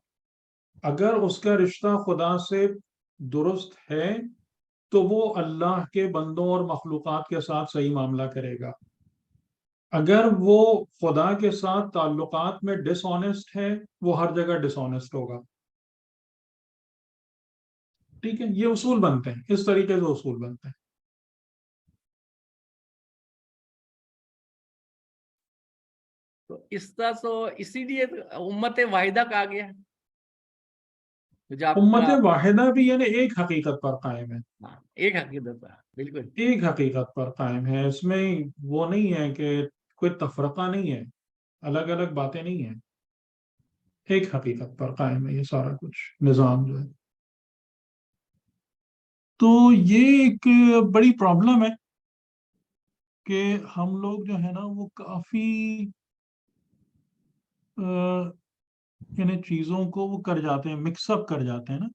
اگر اس کا رشتہ خدا سے درست ہے تو وہ اللہ کے بندوں اور مخلوقات کے ساتھ صحیح معاملہ کرے گا. اگر وہ خدا کے ساتھ تعلقات میں ڈس آنیسٹ ہے وہ ہر جگہ ڈس آنیسٹ ہوگا. ٹھیک ہے، یہ اصول بنتے ہیں، اس طریقے سے اصول بنتے ہیں. تو اس طرح تو اسی لیے امت واحدہ کہا گیا جو آپ امت کا. واحدہ بھی یعنی ایک حقیقت پر قائم ہے. ہاں، ایک حقیقت ہے بالکل. ایک حقیقت پر قائم ہے. اس میں وہ نہیں ہے کہ کوئی تفرقہ نہیں ہے، الگ الگ باتیں نہیں ہیں. ایک حقیقت پر قائم ہے یہ سارا کچھ نظام جو ہے. تو یہ ایک بڑی پرابلم ہے کہ ہم لوگ جو ہے نا وہ کافی یعنی چیزوں کو وہ کر جاتے ہیں، مکس اپ کر جاتے ہیں نا.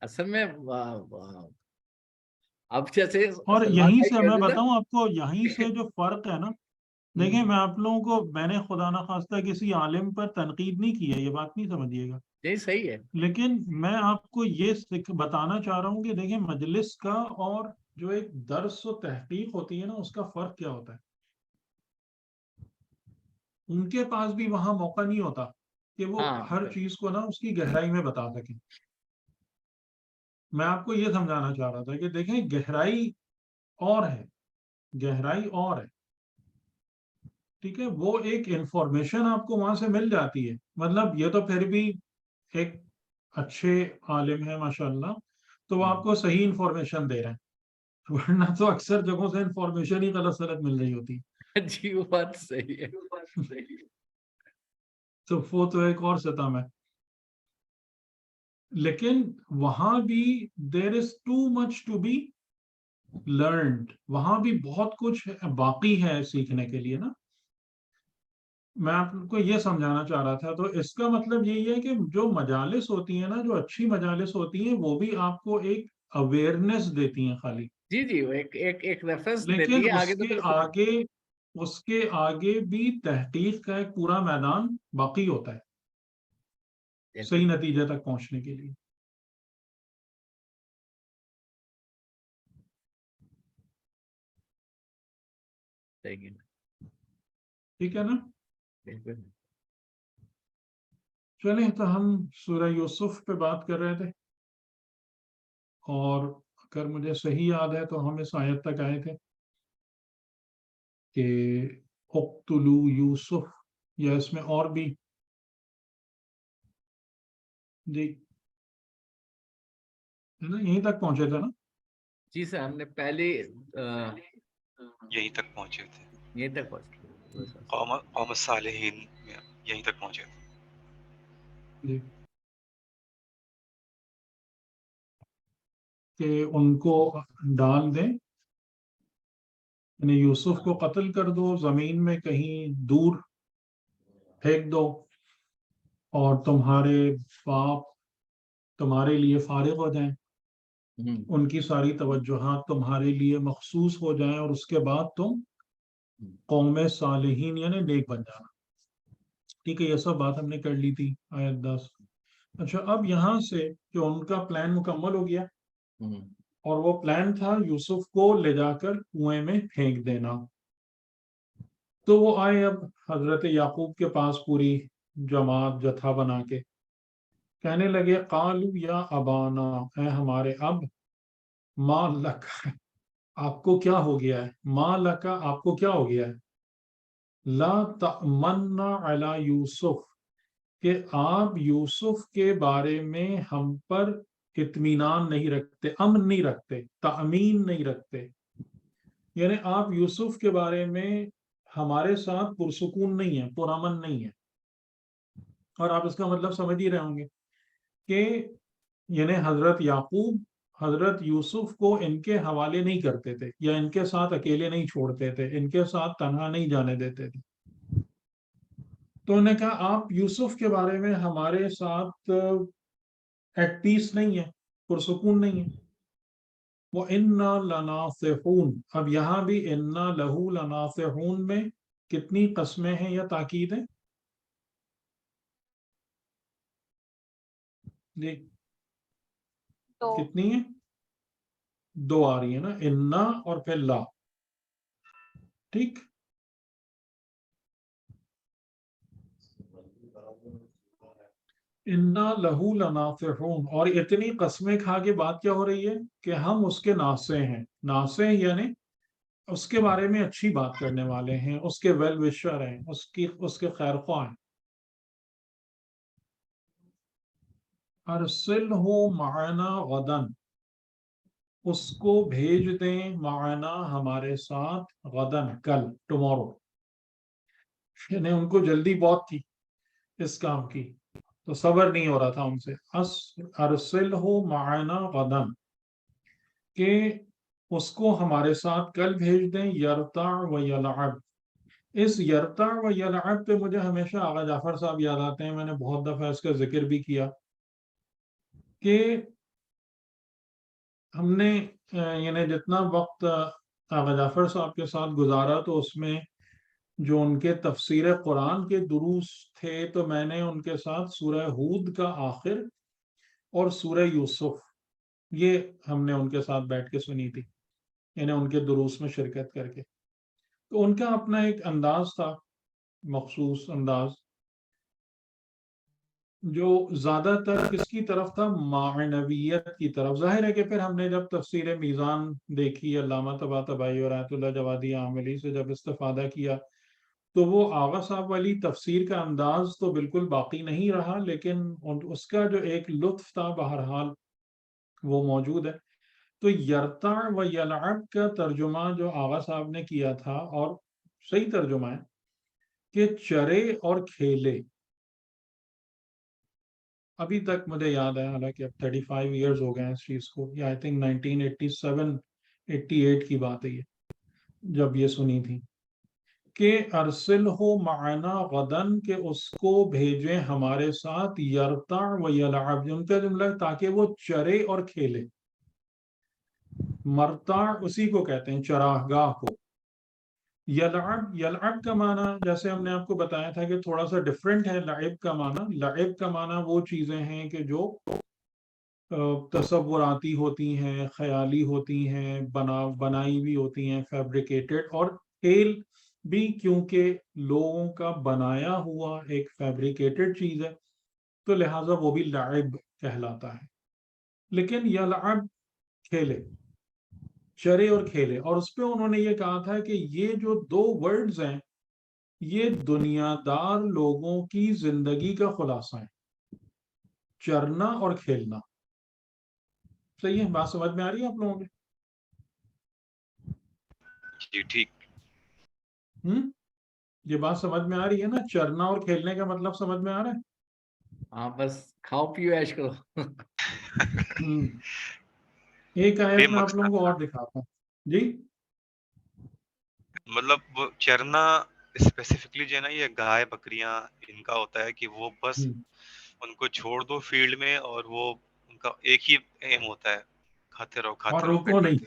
اصل میں اب جیسے اور سلمان یہیں بھائی سے میں کہتے بتاؤں آپ کو، یہیں سے جو فرق ہے نا، دیکھیں میں آپ لوگوں کو، میں نے خدا نخواستہ کسی عالم پر تنقید نہیں کی ہے، یہ بات نہیں سمجھیے گا. نہیں صحیح ہے. لیکن میں آپ کو یہ بتانا چاہ رہا ہوں کہ دیکھیں مجلس کا اور جو ایک درس و تحقیق ہوتی ہے نا اس کا فرق کیا ہوتا ہے. ان کے پاس بھی وہاں موقع نہیں ہوتا کہ وہ ہاں ہر چیز کو نا اس کی گہرائی میں بتا سکیں. میں آپ کو یہ سمجھانا چاہ رہا تھا کہ دیکھیں گہرائی اور ہے، گہرائی اور ہے. ٹھیک ہے، وہ ایک انفارمیشن آپ کو وہاں سے مل جاتی ہے. مطلب یہ تو پھر بھی ایک اچھے عالم ہے ماشاءاللہ، تو وہ آپ کو صحیح انفارمیشن دے رہے ہیں، ورنہ تو اکثر جگہوں سے انفارمیشن ہی غلط غلط مل رہی ہوتی جی وہ بات صحیح ہے. تو وہ تو ایک اور ستم ہے. لیکن وہاں بھی there is too much to be learned, وہاں بھی بہت کچھ باقی ہے سیکھنے کے لیے نا. میں آپ کو یہ سمجھانا چاہ رہا تھا. تو اس کا مطلب یہی ہے کہ جو مجالس ہوتی ہیں نا، جو اچھی مجالس ہوتی ہیں، وہ بھی آپ کو ایک اویئرنیس دیتی ہیں خالی، جی جی، وہ ایک ریفرنس لیکن دیتی ہے اس آگے تو کے بالکل. آگے اس کے آگے بھی تحقیق کا ایک پورا میدان باقی ہوتا ہے صحیح نتیجے تک پہنچنے کے لیے. ٹھیک ہے نا؟ بالکل. چلیں، تو ہم سورہ یوسف پہ بات کر رہے تھے، اور اگر مجھے صحیح یاد ہے تو ہم اس آیت تک آئے تھے کہ اقتلو یوسف، یا اس میں اور بھی. جی ہے نا، یہیں تک پہنچے تھے نا؟ جی سر، ہم نے پہلے یہیں تک پہنچے تھے، یہیں تک پہنچے. قوم صالحین میں یہیں تک پہنچے تھے. جی، کہ ان کو ڈال دیں، یعنی یوسف کو قتل کر دو، زمین میں کہیں دور پھینک دو، اور تمہارے باپ تمہارے لیے فارغ ہو جائیں، ان کی ساری توجہات تمہارے لیے مخصوص ہو جائیں، اور اس کے بعد تم قوم صالحین یعنی نیک بن جانا. ٹھیک ہے، یہ سب بات ہم نے کر لی تھی آیت 10. اچھا، اب یہاں سے جو ان کا پلان مکمل ہو گیا، اور وہ پلان تھا یوسف کو لے جا کر کنویں میں پھینک دینا. تو وہ آئے اب حضرت یعقوب کے پاس پوری جماعت جتھا بنا کے، کہنے لگے قالو یا ابانا، اے ہمارے اب، ما لک، آپ کو کیا ہو گیا ہے، ما لکا، آپ کو کیا ہو گیا ہے، لا تأمنا علی یوسف، کہ آپ یوسف کے بارے میں ہم پر اطمینان نہیں رکھتے، امن نہیں رکھتے، تأمین نہیں رکھتے. یعنی آپ یوسف کے بارے میں ہمارے ساتھ پرسکون نہیں ہیں، پرامن نہیں ہیں. اور آپ اس کا مطلب سمجھ ہی رہے ہوں گے کہ یعنی حضرت یعقوب حضرت یوسف کو ان کے حوالے نہیں کرتے تھے، یا ان کے ساتھ اکیلے نہیں چھوڑتے تھے، ان کے ساتھ تنہا نہیں جانے دیتے تھے. تو انہوں نے کہا آپ یوسف کے بارے میں ہمارے ساتھ ایٹ پیس نہیں ہے، پرسکون نہیں ہے. وَإِنَّا لَنَاصِحُونَ، اب یہاں بھی اِنَّا لَهُ لَنَاصِحُونَ میں کتنی قسمیں ہیں یا تاکید ہیں؟ جی تو کتنی ہیں؟ 2 آ رہی ہیں نا، اِنَّا اور پھر لا. ٹھیک، اِنَّا لَهُ لَنَاصِحُونَ، اور اتنی قسمیں کھا کے بات کیا ہو رہی ہے کہ ہم اس کے ناصح ہیں. ناصح یعنی اس کے بارے میں اچھی بات کرنے والے ہیں، اس کے ویل وشر ہیں، اس کے خیر خواہ ہیں. ارسلہ معنا غدا، اس کو بھیج دیں معنا ہمارے ساتھ، غدن کل، ٹمورو. یعنی ان کو جلدی بہت تھی اس کام کی، تو صبر نہیں ہو رہا تھا ان سے. ارسلہ معنا غدا، کہ اس کو ہمارے ساتھ کل بھیج دیں. یرتع و یلعب، اس یرتع و یلعب پہ مجھے ہمیشہ آغا جعفر صاحب یاد آتے ہیں. میں نے بہت دفعہ اس کا ذکر بھی کیا کہ ہم نے یعنی جتنا وقت آغا جعفر صاحب کے ساتھ گزارا، تو اس میں جو ان کے تفسیر قرآن کے دروس تھے، تو میں نے ان کے ساتھ سورہ ہود کا آخر اور سورہ یوسف، یہ ہم نے ان کے ساتھ بیٹھ کے سنی تھی، یعنی ان کے دروس میں شرکت کر کے. تو ان کا اپنا ایک انداز تھا، مخصوص انداز، جو زیادہ تر کس کی طرف تھا، معنویت کی طرف. ظاہر ہے کہ پھر ہم نے جب تفسیر میزان دیکھی، علامہ طباطبائی اور آیت اللہ جوادی عاملی سے جب استفادہ کیا، تو وہ آغا صاحب والی تفسیر کا انداز تو بالکل باقی نہیں رہا، لیکن اس کا جو ایک لطف تھا بہرحال وہ موجود ہے. تو یرتع و یلعب کا ترجمہ جو آغا صاحب نے کیا تھا، اور صحیح ترجمہ ہے کہ چرے اور کھیلے. ابھی تک مجھے یاد ہے، حالانکہ اب 35 ایئرز ہو گئے ہیں اس چیز کو، یا آئی تھنک 1987-88 کی بات ہے یہ، جب یہ سنی تھی کہ ارسل ہو معنا غدن، کہ اس کو بھیجیں ہمارے ساتھ، یرتع و یلعب، ان کا جملہ ہے تاکہ وہ چرے اور کھیلے. مرتع اسی کو کہتے ہیں چراگاہ کو. یلعب، یلعب کا معنی جیسے ہم نے آپ کو بتایا تھا کہ تھوڑا سا ڈفرینٹ ہے لعب کا معنی. لعب کا معنی وہ چیزیں ہیں کہ جو تصوراتی ہوتی ہیں، خیالی ہوتی ہیں، بنائی ہوئی ہوتی ہیں، فیبریکیٹڈ. اور کھیل بھی کیونکہ لوگوں کا بنایا ہوا ایک فیبریکیٹڈ چیز ہے تو لہٰذا وہ بھی لعب کہلاتا ہے. لیکن یلعب کھیلے، چرے اور کھیلے. اور اس پہ انہوں نے یہ کہا تھا کہ یہ جو دو ورڈز ہیں یہ دنیا دار لوگوں کی زندگی کا خلاصہ ہے، چرنا اور کھیلنا. صحیح ہے؟ بات سمجھ میں آ رہی ہے آپ لوگوں کے؟ جی ٹھیک. یہ بات سمجھ میں آ رہی ہے نا؟ چرنا اور کھیلنے کا مطلب سمجھ میں آ رہا ہے؟ ہاں بس کھاؤ پیو عیش کرو. ایک بے آیت میں آپ مقصد لوگوں کو اور دکھاتا ہوں. جی مطلب وہ چرنا اسپیسیفکلی جو ہے نا یہ گائے بکریاں ان کا ہوتا ہے کہ وہ بس ان کو چھوڑ دو فیلڈ میں اور وہ ان کا ایک ہی ایم ہوتا ہے، کھاتے رہو اور کھاتے رہو روکو نہیں.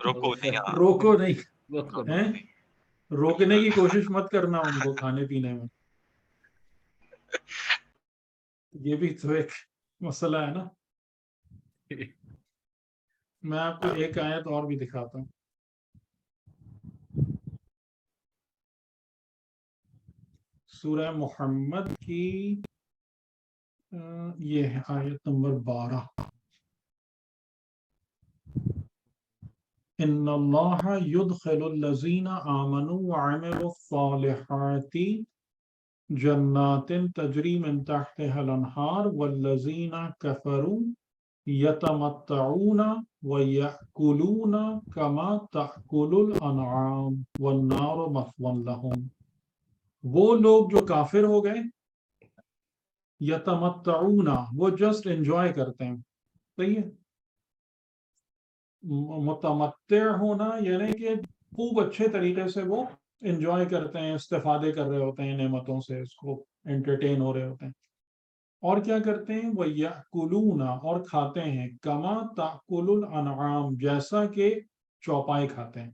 روکو نہیں. ہاں روکو نہیں، بالکل. روکو ہیں؟ نہیں. روکنے کی کوشش مت کرنا ان کو کھانے پینے میں. یہ بھی تو ایک مسئلہ ہے نا. میں آپ کو ایک آیت اور بھی دکھاتا ہوں. سورہ محمد کی یہ ہے آیت نمبر 12. ان اللہ يدخل الذین آمنوا وعملوا الصالحات جنات تجری من تحتها الانہار والذین کفروا یتمتعون ویأکلون کما تأکل الانعام والنار مثوی لہم. وہ لوگ جو کافر ہو گئے، یتمتعون وہ جسٹ انجوائے کرتے ہیں. صحیح ہے؟ متمتع ہونا یعنی کہ خوب اچھے طریقے سے وہ انجوائے کرتے ہیں، استفادے کر رہے ہوتے ہیں نعمتوں سے، اس کو انٹرٹین ہو رہے ہوتے ہیں. اور کیا کرتے ہیں؟ وہ یأکلون اور کھاتے ہیں، کما تأکل الانعام جیسا کہ چوپائے کھاتے ہیں.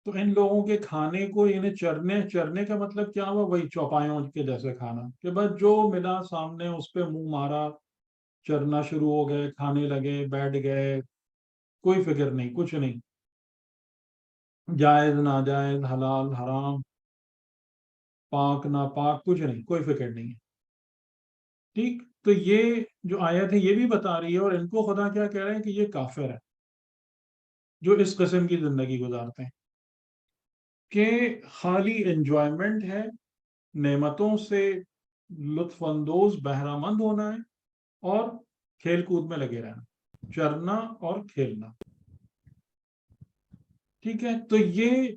تو ان لوگوں کے کھانے کو یعنی چرنے کا مطلب کیا ہوا؟ وہی چوپایوں کے جیسے کھانا، کہ بس جو ملا سامنے اس پہ منہ مارا، چرنا شروع ہو گئے، کھانے لگے، بیٹھ گئے، کوئی فکر نہیں، کچھ نہیں، جائز ناجائز، حلال حرام، پاک ناپاک، کچھ نہیں، کوئی فکر نہیں ہے. ٹھیک. تو یہ جو آیت ہے یہ بھی بتا رہی ہے، اور ان کو خدا کیا کہہ رہے ہیں کہ یہ کافر ہے جو اس قسم کی زندگی گزارتے ہیں کہ خالی انجوائمنٹ ہے، نعمتوں سے لطف اندوز بہرہ مند ہونا ہے اور کھیل کود میں لگے رہنا، چرنا اور کھیلنا. ٹھیک ہے. تو یہ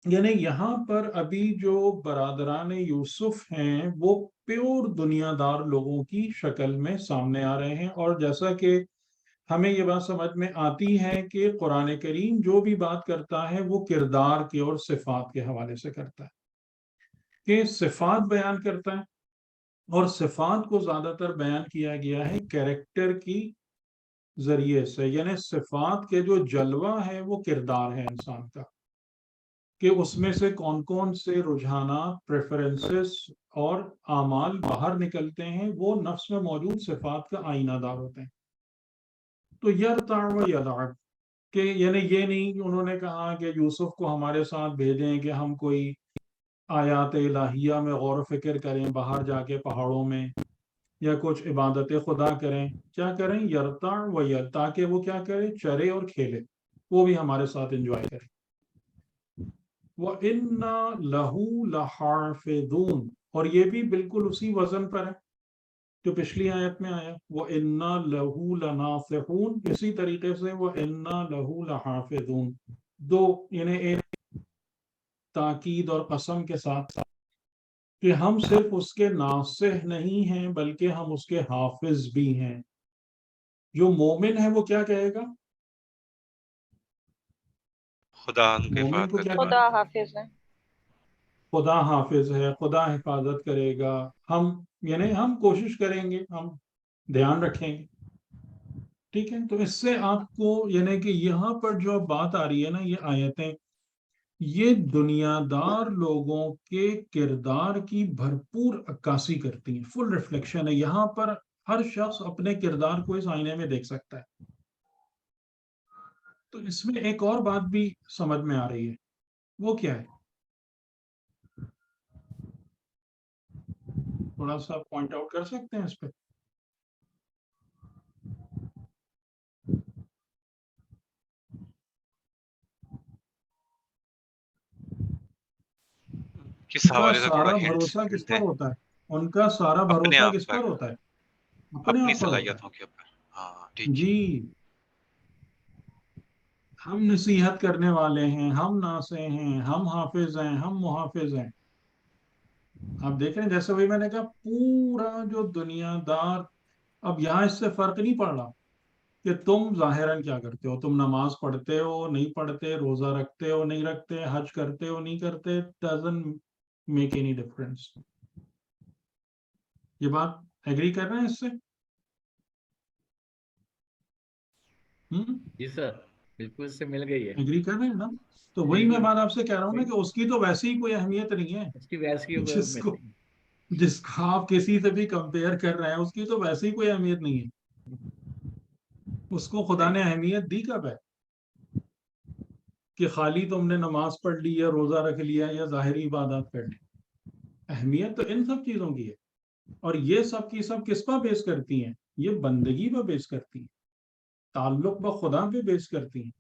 یعنی یہاں پر ابھی جو برادران یوسف ہیں وہ پیور دنیا دار لوگوں کی شکل میں سامنے آ رہے ہیں. اور جیسا کہ ہمیں یہ بات سمجھ میں آتی ہے کہ قرآن کریم جو بھی بات کرتا ہے وہ کردار کے اور صفات کے حوالے سے کرتا ہے، کہ صفات بیان کرتا ہے، اور صفات کو زیادہ تر بیان کیا گیا ہے کیریکٹر کی ذریعے سے. یعنی صفات کے جو جلوہ ہے وہ کردار ہے انسان کا، کہ اس میں سے کون کون سے رجحانات، پریفرنسز اور اعمال باہر نکلتے ہیں، وہ نفس میں موجود صفات کا آئینہ دار ہوتے ہیں. تو یرتع و یلعب کہ یعنی یہ نہیں کہ انہوں نے کہا کہ یوسف کو ہمارے ساتھ بھیجیں کہ ہم کوئی آیات الہیہ میں غور و فکر کریں باہر جا کے پہاڑوں میں، یا کچھ عبادت خدا کریں. کیا کریں؟ یرتع و یل، تاکہ وہ کیا کرے؟ چرے اور کھیلے، وہ بھی ہمارے ساتھ انجوائے کرے. وَإِنَّا لَهُ لَحَافِظُونَ، اور یہ بھی بالکل اسی وزن پر ہے جو پچھلی آیت میں آیا، وَإِنَّا لَهُ لَنَاصِحُونَ. اسی طریقے سے وَإِنَّا لَهُ لَحَافِظُونَ، دو یعنی ایک تاکید اور قسم کے ساتھ، کہ ہم صرف اس کے ناصح نہیں ہیں بلکہ ہم اس کے حافظ بھی ہیں. جو مومن ہے وہ کیا کہے گا؟ خدا ان کی مومن حفاظت کو کرے کیا گا. خدا حافظ ہے. خدا حافظ ہے، خدا حفاظت کرے گا. یعنی ہم کوشش کریں گے، ہم دھیان رکھیں گے. ٹھیک ہے، تو اس سے آپ کو یعنی کہ یہاں پر جو بات آ رہی ہے نا، یہ آیتیں یہ دنیا دار لوگوں کے کردار کی بھرپور عکاسی کرتی ہیں. فل ریفلیکشن ہے یہاں پر. ہر شخص اپنے کردار کو اس آئینے میں دیکھ سکتا ہے. تو اس میں ایک اور بات بھی سمجھ میں آ رہی ہے، وہ کیا ہے؟ تھوڑا سا پوائنٹ آؤٹ کر سکتے ہیں اس پہ؟ کس ان کا حوالے سے تھوڑا سارا ہنٹ بھروسہ کس دیں. پر ہوتا ہے؟ ان کا سارا اپنے بھروسہ آپ کس پر، پر ہوتا ہے؟ اپنے اپنی آپ پر ہوتا صلاحیتوں کے اوپر. ہاں ہے. ٹھیک. جی، ہم نصیحت کرنے والے ہیں، ہم ناصح ہیں، ہم حافظ ہیں، ہم محافظ ہیں. آپ دیکھ رہے ہیں جیسے وہی میں نے کہا، پورا جو دنیا دار، اب یہاں اس سے فرق نہیں پڑ رہا کہ تم ظاہراً کیا کرتے ہو. تم نماز پڑھتے ہو نہیں پڑھتے، روزہ رکھتے ہو نہیں رکھتے، حج کرتے ہو نہیں کرتے، ڈزنٹ میک اینی ڈفرنس. یہ بات ایگری کر رہے ہیں اس سے؟ جی سر، بالکل اس سے مل گئی ہے. ایگری کر رہے ہیں نا؟ تو وہی میں بالکل بات آپ سے کہہ رہا ہوں نا کہ اس کی تو ویسے ہی کوئی اہمیت نہیں ہے. اس کی ویسی جس کو آپ کسی سے بھی کمپیئر کر رہے ہیں، اس کی تو ویسے ہی کوئی اہمیت نہیں ہے. اس کو خدا نے اہمیت دی کب ہے کہ خالی تم نے نماز پڑھ لی یا روزہ رکھ لیا یا ظاہری عبادات کر لی؟ اہمیت تو ان سب چیزوں کی ہے. اور یہ سب کی سب کس پر بیس کرتی ہیں؟ یہ بندگی پر بیس کرتی ہیں، تعلق بخدا پہ بیس کرتی ہیں.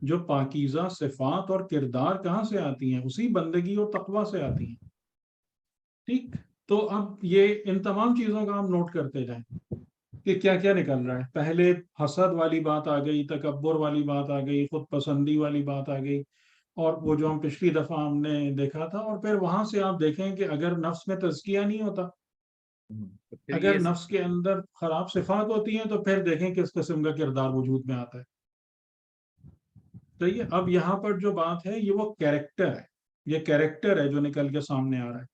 جو پاکیزہ صفات اور کردار کہاں سے آتی ہیں؟ اسی بندگی اور تقوی سے آتی ہیں. ٹھیک، تو اب یہ ان تمام چیزوں کا آپ نوٹ کرتے جائیں کہ کیا کیا نکل رہا ہے. پہلے حسد والی بات آ گئی، تکبر والی بات آ گئی، خود پسندی والی بات آ گئی، اور وہ جو ہم پچھلی دفعہ ہم نے دیکھا تھا. اور پھر وہاں سے آپ دیکھیں کہ اگر نفس میں تزکیہ نہیں ہوتا، تو پھر اگر یہ نفس کے اندر خراب صفات ہوتی ہیں، تو پھر دیکھیں کس قسم کا کردار وجود میں آتا ہے. تو یہ اب یہاں پر جو بات ہے یہ وہ کیریکٹر ہے. یہ کیریکٹر ہے جو نکل کے سامنے آ رہا ہے.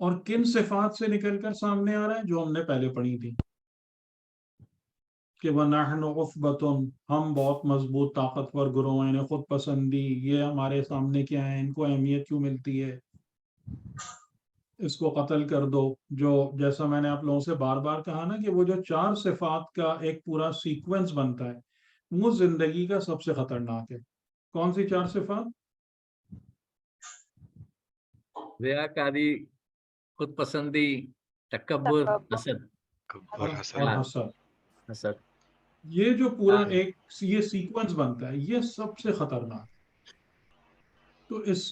اور کن صفات سے نکل کر سامنے آ رہا ہے؟ جو ہم نے پہلے پڑھی تھی کہ وَنَحْنُ عُصْبَةٌ، ہم بہت مضبوط طاقتور گروہ ہیں. خود پسندی، یہ ہمارے سامنے کیا ہے، ان کو اہمیت کیوں ملتی ہے، اس کو قتل کر دو. جو جیسا میں نے آپ لوگوں سے بار بار کہا نا کہ وہ جو 4 صفات کا ایک پورا سیکوینس بنتا ہے، وہ زندگی کا سب سے خطرناک ہے. کون سی 4 صفات؟ ریاکاری، خود پسندی، تکبر، حسد. کبر حسن. اور حسد. حسد. یہ جو پورا ایک یہ سیکوینس بنتا ہے، یہ سب سے خطرناک ہے. تو اس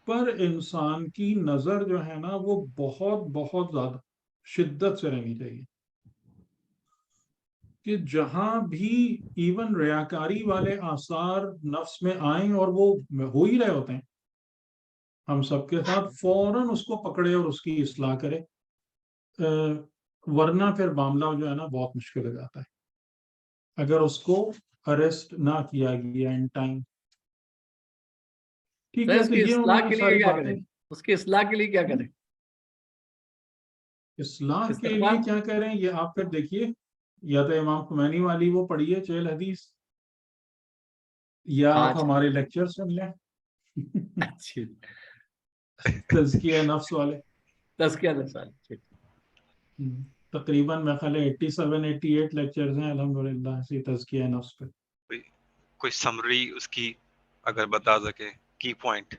پر انسان کی نظر جو ہے نا، وہ بہت بہت زیادہ شدت سے رہنی چاہیے کہ جہاں بھی ایون ریاکاری والے آثار نفس میں آئیں، اور وہ ہو ہی رہے ہوتے ہیں، ہم سب کے ساتھ فوراً اس کو پکڑے اور اس کی اصلاح کرے. ورنہ پھر معاملہ جو ہے نا بہت مشکل ہو جاتا ہے اگر اس کو اریسٹ نہ کیا گیا ان ٹائم. ٹھیک سر ہے، اس تو کی یہ اصلاح انہوں نے کے لیے ساری کیا باتیں. کریں؟ اس کی اصلاح کے لیے کیا کریں؟ اصلاح کے لیے استغفار. کیا کریں، یہ آپ پھر دیکھیے. یا تو امام خمینی والی وہ پڑھیے 4 حدیث، یا آپ آج ہمارے لیکچر سن لیں اچھی تزکیہ نفس والے. تزکیہ نفس. تقریباً میں خیال 87-88 لیکچرز ہیں الحمدللہ اسی تزکیہ نفس پہ. کوئی سمری اس کی اگر بتا سکے، کی پوائنٹ.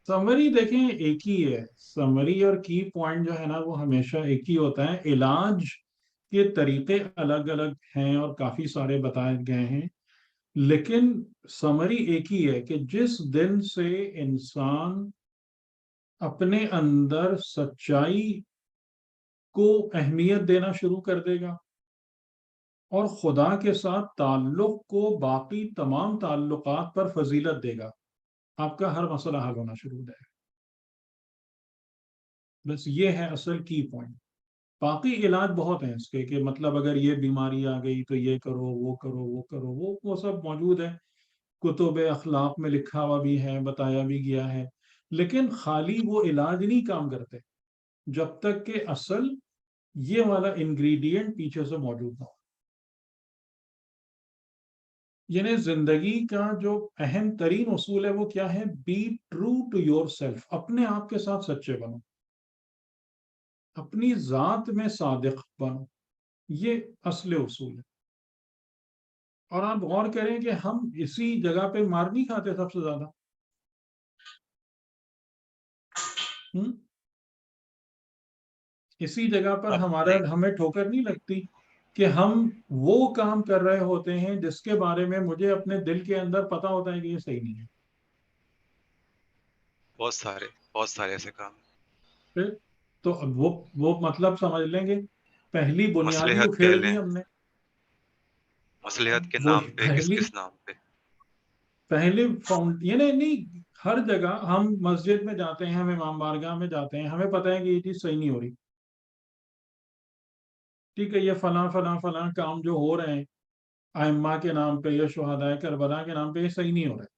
سمری دیکھیں ایک ہی ہے. سمری اور کی پوائنٹ جو ہے نا وہ ہمیشہ ایک ہی ہوتا ہے. علاج کے طریقے الگ الگ ہیں اور کافی سارے بتائے گئے ہیں، لیکن سمری ایک ہی ہے کہ جس دن سے انسان اپنے اندر سچائی کو اہمیت دینا شروع کر دے گا اور خدا کے ساتھ تعلق کو باقی تمام تعلقات پر فضیلت دے گا، آپ کا ہر مسئلہ حل ہونا شروع ہو جائے گا. بس یہ ہے اصل کی پوائنٹ. باقی علاج بہت ہیں اس کے کہ مطلب اگر یہ بیماری آ گئی تو یہ کرو وہ کرو وہ کرو, وہ سب موجود ہے, کتب اخلاق میں لکھا ہوا بھی ہے, بتایا بھی گیا ہے. لیکن خالی وہ علاج نہیں کام کرتے جب تک کہ اصل یہ والا انگریڈینٹ پیچھے سے موجود نہ ہو. یعنی زندگی کا جو اہم ترین اصول ہے وہ کیا ہے؟ Be true to yourself. اپنے آپ کے ساتھ سچے بنو, اپنی ذات میں صادق بنو. یہ اصل اصول ہے. اور آپ غور کریں کہ ہم اسی جگہ پہ مار نہیں کھاتے سب سے زیادہ. اسی جگہ پر ہمیں ٹھوکر نہیں لگتی کہ ہم وہ کام کر رہے ہوتے ہیں جس کے بارے میں مجھے اپنے دل کے اندر پتا ہوتا ہے کہ یہ صحیح نہیں ہے. بہت سارے ایسے کام. پھر تو وہ مطلب سمجھ لیں گے پہلی بنیادی مصلحت اکھیڑ کہہ دی لیں, ہم نے. مصلحت کے وہ نام پہ, کس نام پہ. پہلی یعنی نہیں, ہر جگہ ہم مسجد میں جاتے ہیں, ہم امام بارگاہ میں جاتے ہیں, ہمیں پتہ ہے کہ یہ چیز صحیح نہیں ہو رہی. ٹھیک ہے, یہ فلاں فلاں فلاں کام جو ہو رہے ہیں ائمہ کے نام پہ یا شہداء کربلا کے نام پہ, یہ صحیح نہیں ہو رہا ہے.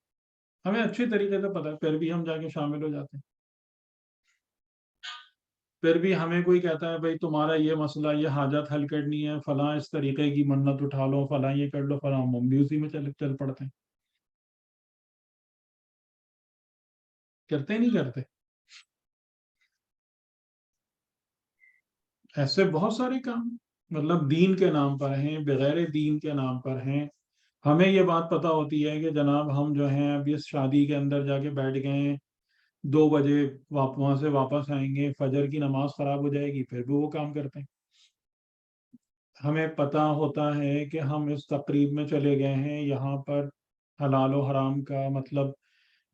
ہمیں اچھی طریقے سے پتہ ہے, پھر بھی ہم جا کے شامل ہو جاتے ہیں. پھر بھی ہمیں کوئی کہتا ہے بھائی تمہارا یہ مسئلہ, یہ حاجت حل کرنی ہے, فلاں اس طریقے کی منت اٹھا لو, فلاں یہ کر لو, فلاں, ہم بھی اسی میں چل پڑتے ہیں. کرتے نہیں کرتے. ایسے بہت سارے کام مطلب دین کے نام پر ہیں, بغیر دین کے نام پر ہیں. ہمیں یہ بات پتہ ہوتی ہے کہ جناب ہم جو ہیں اب اس شادی کے اندر جا کے بیٹھ گئے ہیں, 2 بجے وہاں سے واپس آئیں گے, فجر کی نماز خراب ہو جائے گی, پھر بھی وہ کام کرتے ہیں. ہمیں پتہ ہوتا ہے کہ ہم اس تقریب میں چلے گئے ہیں, یہاں پر حلال و حرام کا مطلب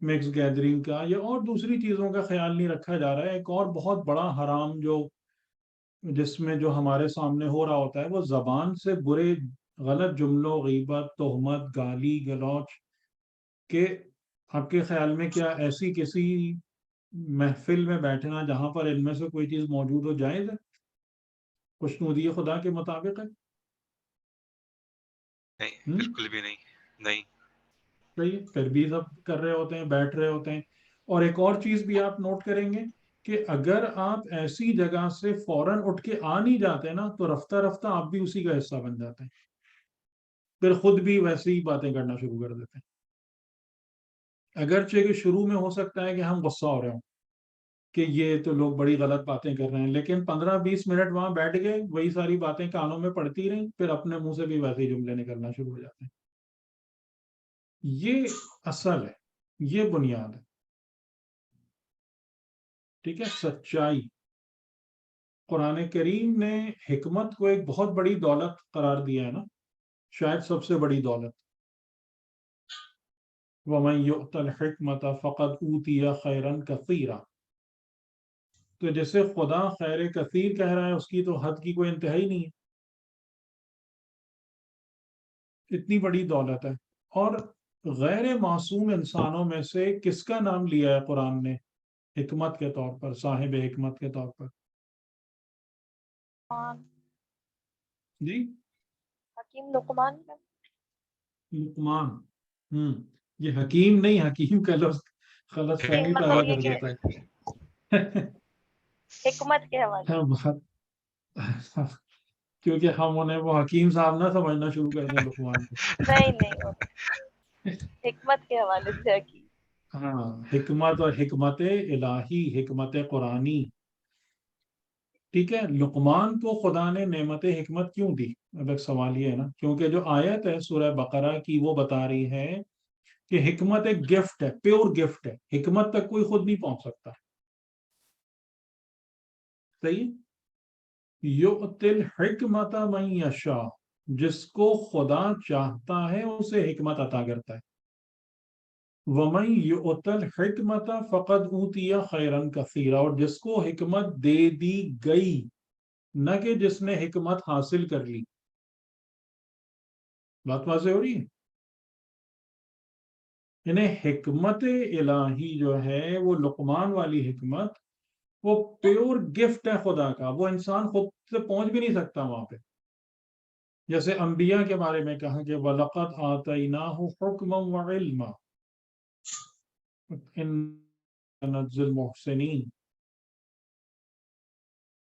مکس گیدرنگ کا یا اور دوسری چیزوں کا خیال نہیں رکھا جا رہا ہے. ایک اور بہت بڑا حرام جو جس میں جو ہمارے سامنے ہو رہا ہوتا ہے وہ زبان سے برے غلط جملوں, غیبت, تہمت, گالی گلوچ کے. آپ کے خیال میں کیا ایسی کسی محفل میں بیٹھنا جہاں پر ان میں سے کوئی چیز موجود ہو جائز ہے؟ خوشنودی خدا کے مطابق ہے؟ نہیں, بالکل بھی نہیں. نہیں. صحیح, پھر بھی سب کر رہے ہوتے ہیں, بیٹھ رہے ہوتے ہیں. اور ایک اور چیز بھی آپ نوٹ کریں گے کہ اگر آپ ایسی جگہ سے فوراً اٹھ کے آ نہیں جاتے نا تو رفتہ رفتہ آپ بھی اسی کا حصہ بن جاتے ہیں, پھر خود بھی ویسے ہی باتیں کرنا شروع کر دیتے ہیں. اگرچہ کہ شروع میں ہو سکتا ہے کہ ہم غصہ ہو رہے ہوں کہ یہ تو لوگ بڑی غلط باتیں کر رہے ہیں, لیکن 15-20 منٹ وہاں بیٹھ گئے, وہی ساری باتیں کانوں میں پڑتی رہیں, پھر اپنے منہ سے بھی ویسے ہی جملے نکلنا شروع ہو جاتے ہیں. یہ اصل ہے, یہ بنیاد ہے. ٹھیک ہے, سچائی. قرآن کریم نے حکمت کو ایک بہت بڑی دولت قرار دیا ہے نا, شاید سب سے بڑی دولت. وَمَن يُؤْتَ الْحِكْمَةَ فَقَدْ أُوتِيَ خَيْرًا كَثِيرًا. تو جیسے خدا خیر کثیر کہہ رہا ہے, اس کی تو حد کی کوئی انتہائی نہیں ہے. اتنی بڑی دولت ہے. اور غیر معصوم انسانوں میں سے کس کا نام لیا ہے قرآن نے حکمت کے طور پر, صاحب حکمت کے طور پر؟ جی, حکیم لقمان. لقمان. یہ حکیم نہیں, حکیم کا لفظ غلط فہمی پیدا مطلب یہ کر کہ دیتا ہے. حکمت کے حوالے ہاں, بہت, کیونکہ ہم انہیں وہ حکیم صاحب نہ سمجھنا شروع کر دیں لقمان کو. نہیں, حکمت کے حوالے سے حکیم. ہاں, حکمت اور حکمت الہی, حکمت قرآنی. ٹھیک ہے, لقمان کو خدا نے نعمت حکمت کیوں دی؟ اب ایک سوال یہ ہے نا, کیونکہ جو آیت ہے سورہ بقرہ کی وہ بتا رہی ہے کہ حکمت ایک گفٹ ہے, پیور گفٹ ہے. حکمت تک کوئی خود نہیں پہنچ سکتا. صحیح. یؤتی الحکمت من یشاء, جس کو خدا چاہتا ہے اسے حکمت عطا کرتا ہے. وَمَن يُؤْتَ الْحِكْمَةَ فَقَدْ أُوتِيَ خَيْرًا كَثِيرًا, اور جس کو حکمت دے دی گئی, نہ کہ جس نے حکمت حاصل کر لی. بات واضح ہو رہی ہے؟ یعنی حکمت الہی جو ہے وہ لقمان والی حکمت وہ پیور گفٹ ہے خدا کا, وہ انسان خود سے پہنچ بھی نہیں سکتا وہاں پہ. جیسے انبیاء کے بارے میں کہا کہ وَلَقَدْ آتَيْنَاهُ حُكْمًا وَعِلْمًا إِنَّا نَجْزِي الْمُحْسِنِينَ.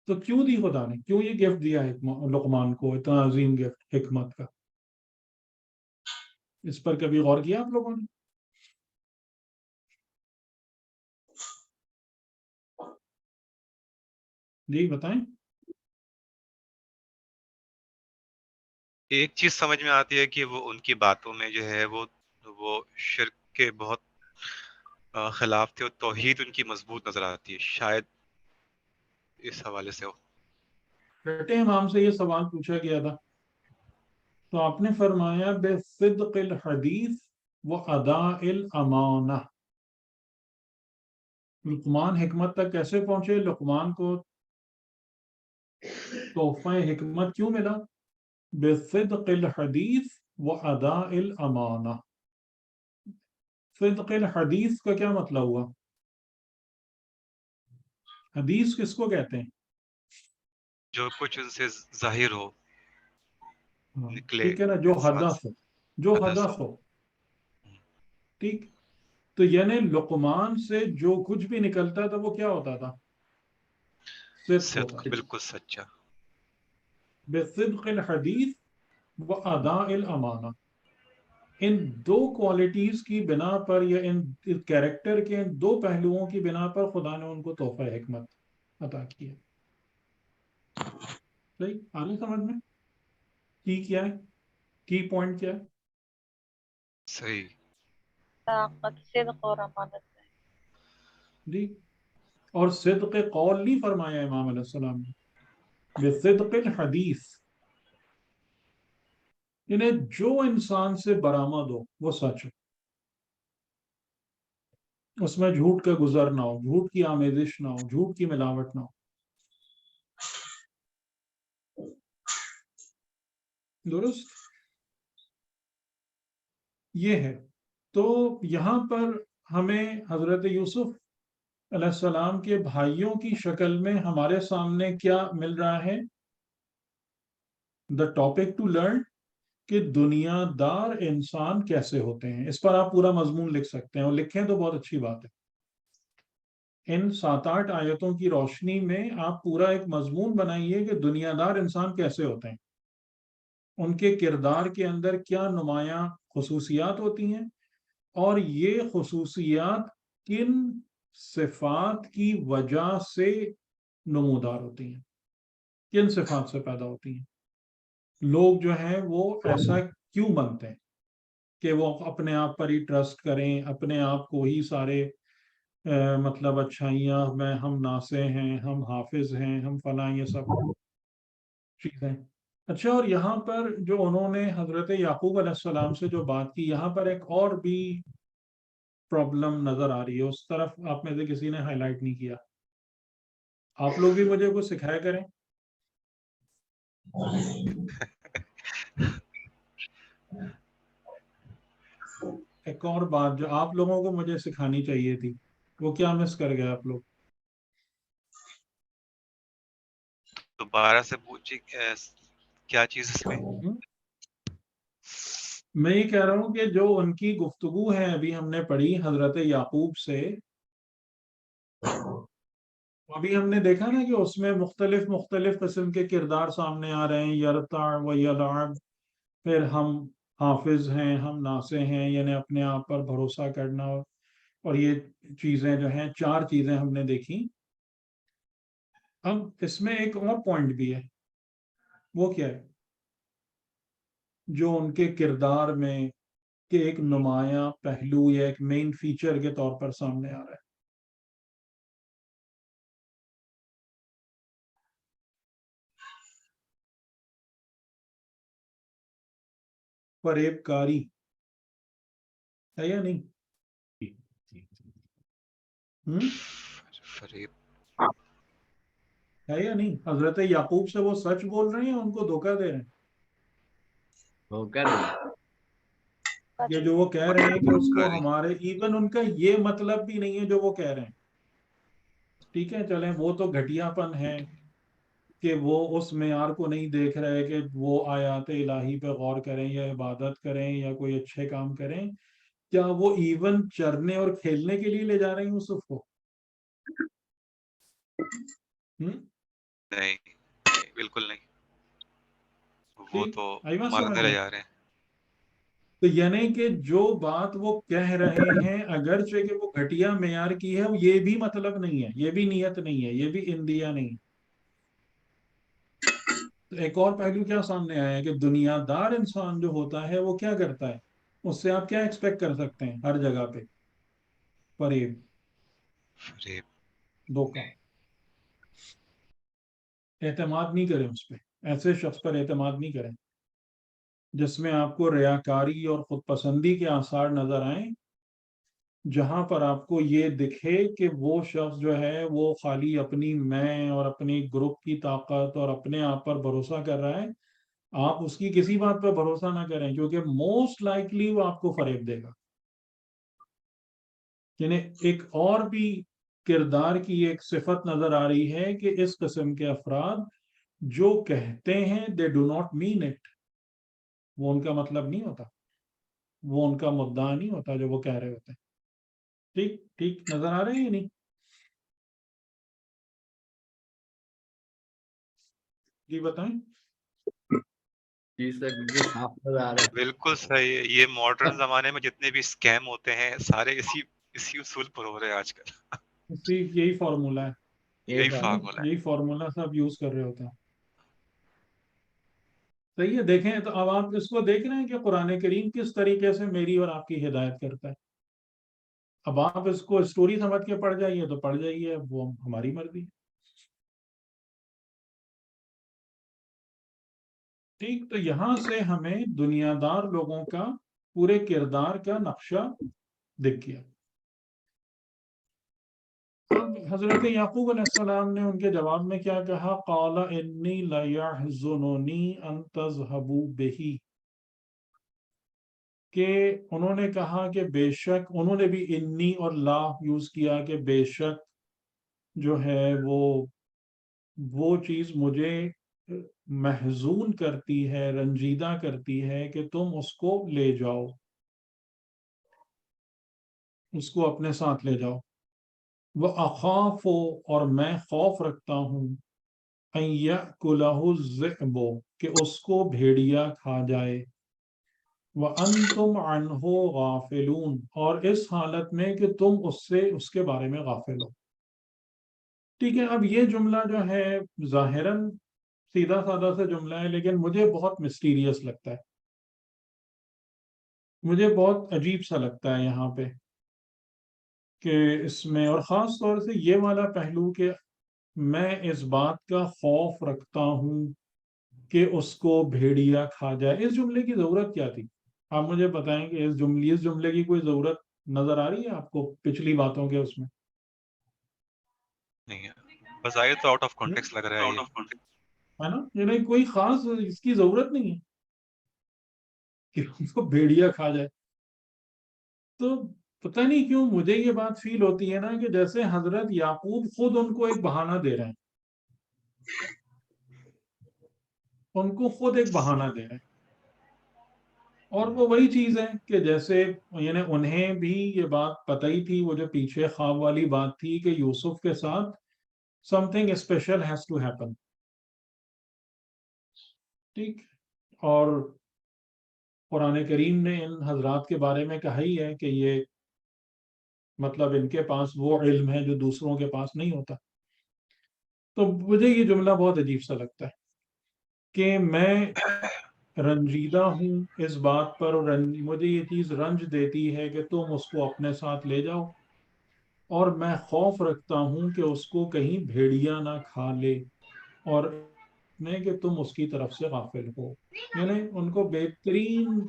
تو کیوں دی خدا نے, کیوں یہ گفٹ دیا لقمان کو, اتنا عظیم گفٹ حکمت کا؟ اس پر کبھی غور کیا آپ لوگوں نے؟ جی بتائیں. ایک چیز سمجھ میں آتی ہے کہ وہ ان کی باتوں میں جو ہے وہ شرک کے بہت خلاف تھے, اور توحید ان کی مضبوط نظر آتی ہے, شاید اس حوالے سے ہو. چھٹے امام سے یہ سوال پوچھا گیا تھا تو آپ نے فرمایا بِصِدْقِ الْحَدِيثِ وَأَدَاءِ الْأَمَانَةِ. لقمان حکمت تک کیسے پہنچے؟ لقمان کو تحفہ حکمت کیوں ملا؟ بِصِدْقِ الْحَدِيثِ وَأَدَاءِ الْأَمَانَةِ. صدق الحدیث کا کیا مطلب ہوا؟ حدیث کس کو کہتے ہیں؟ جو کچھ ان سے ظاہر ہو, نکلے ٹھیک ہے نا, جو انسان حدث سے. ہو, جو حدث حدث ہو. ٹھیک, تو یعنی لقمان سے جو کچھ بھی نکلتا تھا وہ کیا ہوتا تھا؟ صدق ہوتا صدق, تھا. بالکل سچا. بصدق الحدیث واداء الامانہ. ان دو کوالٹیز کی بنا پر یا ان کیریکٹر کے ان دو پہلوؤں کی بنا پر خدا نے ان کو تحفہ حکمت عطا کیا. صحیح آ رہی سمجھ میں کی کیا ہے, کی پوائنٹ کیا ہے؟ صحیح. طاقت صدق اور امانت میں. جی, اور صدق قول نہیں فرمایا امام علیہ السلام نے, بصدق الحدیث, یعنی جو انسان سے برآمد ہو وہ سچ ہو, اس میں جھوٹ کا گزر نہ ہو, جھوٹ کی آمیزش نہ ہو, جھوٹ کی ملاوٹ نہ ہو. درست, یہ ہے. تو یہاں پر ہمیں حضرت یوسف علیہ السلام کے بھائیوں کی شکل میں ہمارے سامنے کیا مل رہا ہے؟ دا ٹاپک ٹو لرن, کہ دنیا دار انسان کیسے ہوتے ہیں. اس پر آپ پورا مضمون لکھ سکتے ہیں, اور لکھیں تو بہت اچھی بات ہے. ان 7-8 آیتوں کی روشنی میں آپ پورا ایک مضمون بنائیے کہ دنیا دار انسان کیسے ہوتے ہیں, ان کے کردار کے اندر کیا نمایاں خصوصیات ہوتی ہیں, اور یہ خصوصیات کن صفات کی وجہ سے نمودار ہوتی ہیں, کن صفات سے پیدا ہوتی ہیں. لوگ جو ہیں وہ ایسا کیوں بنتے ہیں کہ وہ اپنے آپ پر ہی ٹرسٹ کریں, اپنے آپ کو ہی سارے مطلب اچھائیاں میں ہم ناصح ہیں, ہم حافظ ہیں, ہم فلاں, یہ سب چیزیں. اچھا, اور یہاں پر جو انہوں نے حضرت یعقوب علیہ السلام سے جو بات کی, یہاں پر ایک اور بھی پرابلم نظر آ رہی ہے, اس طرف آپ میں سے کسی نے ہائی لائٹ نہیں کیا. آپ لوگ بھی مجھے کچھ سکھایا کریں. ایک اور بات جو آپ لوگوں کو مجھے سکھانی چاہیے تھی, وہ کیا مس کر گئے آپ لوگ؟ دوبارہ سے پوچھیں کیا چیز اس میں. میں یہ کہہ رہا ہوں کہ جو ان کی گفتگو ہے ابھی ہم نے پڑھی حضرت یعقوب سے, ابھی ہم نے دیکھا نا کہ اس میں مختلف قسم کے کردار سامنے آ رہے ہیں, یرتع و یلعب, پھر ہم حافظ ہیں, ہم ناصح ہیں, یعنی اپنے آپ پر بھروسہ کرنا, اور یہ چیزیں جو ہیں 4 چیزیں ہم نے دیکھی. اب اس میں ایک اور پوائنٹ بھی ہے, وہ کیا ہے؟ جو ان کے کردار میں کہ ایک نمایاں پہلو یا ایک مین فیچر کے طور پر سامنے آ رہا ہے. فریب کاری ہے یا نہیں؟ فریب ہے یا نہیں؟ حضرت یعقوب سے وہ سچ بول رہے ہیں, ان کو دھوکہ دے رہے ہیں. دھوکہ نہیں, یہ جو وہ کہہ رہے ہیں کہ اس کو کاری. ہمارے, ایون ان کا یہ مطلب بھی نہیں ہے جو وہ کہہ رہے ہیں. ٹھیک ہے چلیں وہ تو گھٹیا پن ہے کہ وہ اس معیار کو نہیں دیکھ رہے کہ وہ آیات الہی پہ غور کریں یا عبادت کریں یا کوئی اچھے کام کریں. کیا وہ ایون چرنے اور کھیلنے کے لیے لے جا رہے ہیں یوسف کو؟ نہیں بالکل نہیں, وہ ٹھیک تو آئی بات سمجھ مارنے لے میں؟ جا رہے ہیں. تو یعنی کہ جو بات وہ کہہ رہے ہیں اگرچہ کہ وہ گھٹیا معیار کی ہے یہ بھی مطلب نہیں ہے, یہ بھی نیت نہیں ہے, یہ بھی اندیا نہیں ہے. تو ایک اور پہلو کیا سامنے آیا ہے کہ دنیا دار انسان جو ہوتا ہے وہ کیا کرتا ہے, اس سے آپ کیا ایکسپیکٹ کر سکتے ہیں ہر جگہ پہ؟ فریب, فریب, دھوکہ. اعتماد نہیں کریں اس پہ, ایسے شخص پر اعتماد نہیں کریں جس میں آپ کو ریاکاری اور خود پسندی کے آثار نظر آئیں, جہاں پر آپ کو یہ دکھے کہ وہ شخص جو ہے وہ خالی اپنی میں اور اپنی گروپ کی طاقت اور اپنے آپ پر بھروسہ کر رہا ہے. آپ اس کی کسی بات پر بھروسہ نہ کریں کیونکہ موسٹ لائکلی وہ آپ کو فریب دے گا. یعنی ایک اور بھی کردار کی ایک صفت نظر آ رہی ہے کہ اس قسم کے افراد جو کہتے ہیں they do not mean it, وہ ان کا مطلب نہیں ہوتا, وہ ان کا مدعا نہیں ہوتا جو وہ کہہ رہے ہوتے ہیں. ٹھیک ٹھیک نظر آ رہے ہیں یا نہیں؟ جی بتائیں. جی سر بالکل صاف نظر آ رہا ہے. بالکل صحیح ہے. یہ ماڈرن زمانے میں جتنے بھی اسکیم ہوتے ہیں سارے اسی اصول پر ہو رہے ہیں آج کل. یہی فارمولہ ہے, یہی بات فارمولا ہے. یہی فارمولہ سب یوز کر رہے ہوتے ہیں. صحیح ہے. دیکھیں تو اب آپ اس کو دیکھ رہے ہیں کہ قرآن کریم کس طریقے سے میری اور آپ کی ہدایت کرتا ہے. اب آپ اس کو اسٹوری سمجھ کے پڑھ جائیے تو پڑھ جائیے, وہ ہماری مرضی. ٹھیک, تو یہاں سے ہمیں دنیا دار لوگوں کا پورے کردار کا نقشہ دکھ گیا. اب حضرت یعقوب علیہ السلام نے ان کے جواب میں کیا کہا, قال انی لیحزننی ان تذهبوا بہ, کہ انہوں نے کہا کہ بے شک, انہوں نے بھی انی اور لا یوز کیا کہ بے شک جو ہے وہ چیز مجھے محزون کرتی ہے, رنجیدہ کرتی ہے کہ تم اس کو لے جاؤ, اس کو اپنے ساتھ لے جاؤ. وَأَخَافُ, اور میں خوف رکھتا ہوں, أَن يَأْكُلَهُ الذِّئْبُ, کہ اس کو بھیڑیا کھا جائے. وَأَنْتُمْ عَنْهُ غَافِلُونَ, اور اس حالت میں کہ تم اس کے بارے میں غافل ہو. ٹھیک ہے, اب یہ جملہ جو ہے ظاہراً سیدھا سادہ سے جملہ ہے لیکن مجھے بہت مسٹیریس لگتا ہے, مجھے بہت عجیب سا لگتا ہے یہاں پہ کہ اس میں, اور خاص طور سے یہ والا پہلو کہ میں اس بات کا خوف رکھتا ہوں کہ اس کو بھیڑیا کھا جائے. اس جملے کی ضرورت کیا تھی؟ آپ مجھے بتائیں کہ اس جملے کی کوئی ضرورت نظر آ رہی ہے آپ کو پچھلی باتوں کے اس میں؟ نہیں ہے, بس آئے تو آؤٹ آف کانٹیکس لگ رہا ہے یہ. ہے نا, یعنی کوئی خاص اس کی ضرورت نہیں ہے کہ اس کو بھیڑیا کھا جائے. تو پتہ نہیں کیوں مجھے یہ بات فیل ہوتی ہے نا کہ جیسے حضرت یعقوب خود ان کو ایک بہانہ دے رہے ہیں, ان کو خود ایک بہانہ دے رہے ہیں. اور وہ وہی چیز ہے کہ جیسے یعنی انہیں بھی یہ بات پتہ ہی تھی, وہ جو پیچھے خواب والی بات تھی کہ یوسف کے ساتھ something special has to happen. ٹھیک, اور قرآن کریم نے ان حضرات کے بارے میں کہا ہی ہے کہ یہ مطلب ان کے پاس وہ علم ہے جو دوسروں کے پاس نہیں ہوتا. تو مجھے یہ جملہ بہت عجیب سا لگتا ہے کہ میں رنجیدہ ہوں اس بات پر, اور مجھے یہ چیز رنج دیتی ہے کہ تم اس کو اپنے ساتھ لے جاؤ, اور میں خوف رکھتا ہوں کہ اس کو کہیں بھیڑیا نہ کھا لے, اور میں کہ تم اس کی طرف سے غافل ہو. یعنی ان کو بہترین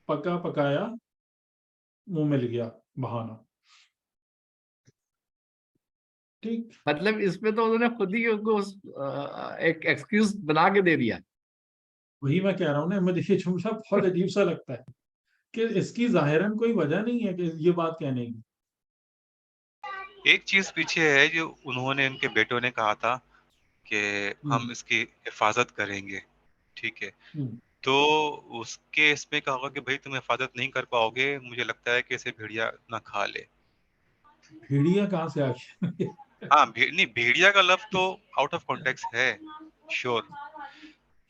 پکا پکایا منہ مل گیا بہانہ. ٹھیک, مطلب اس پہ تو انہوں نے خود ہی ان کو ایک ایکسکیوز بنا کے دے دیا. وہی میں کہہ رہا ہوں نا, مجھے یہ جملہ بہت عجیب سا لگتا ہے کہ اس کی ظاہراً کوئی وجہ نہیں ہے کہ یہ بات کہنے کی. ایک چیز پیچھے ہے جو انہوں نے ان کے بیٹوں نے کہا تھا کہ ہم اس کی حفاظت کریں گے، ٹھیک ہے، تو اس کے اس میں کہا ہوگا کہ بھائی تم حفاظت نہیں کر پاؤ گے، مجھے لگتا ہے کہ اسے بھیڑیا نہ کھا لے. بھیڑیا کہاں سے آ گیا؟ ہاں نہیں، بھیڑیا کا لفظ تو آؤٹ آف کانٹیکس ہے شور،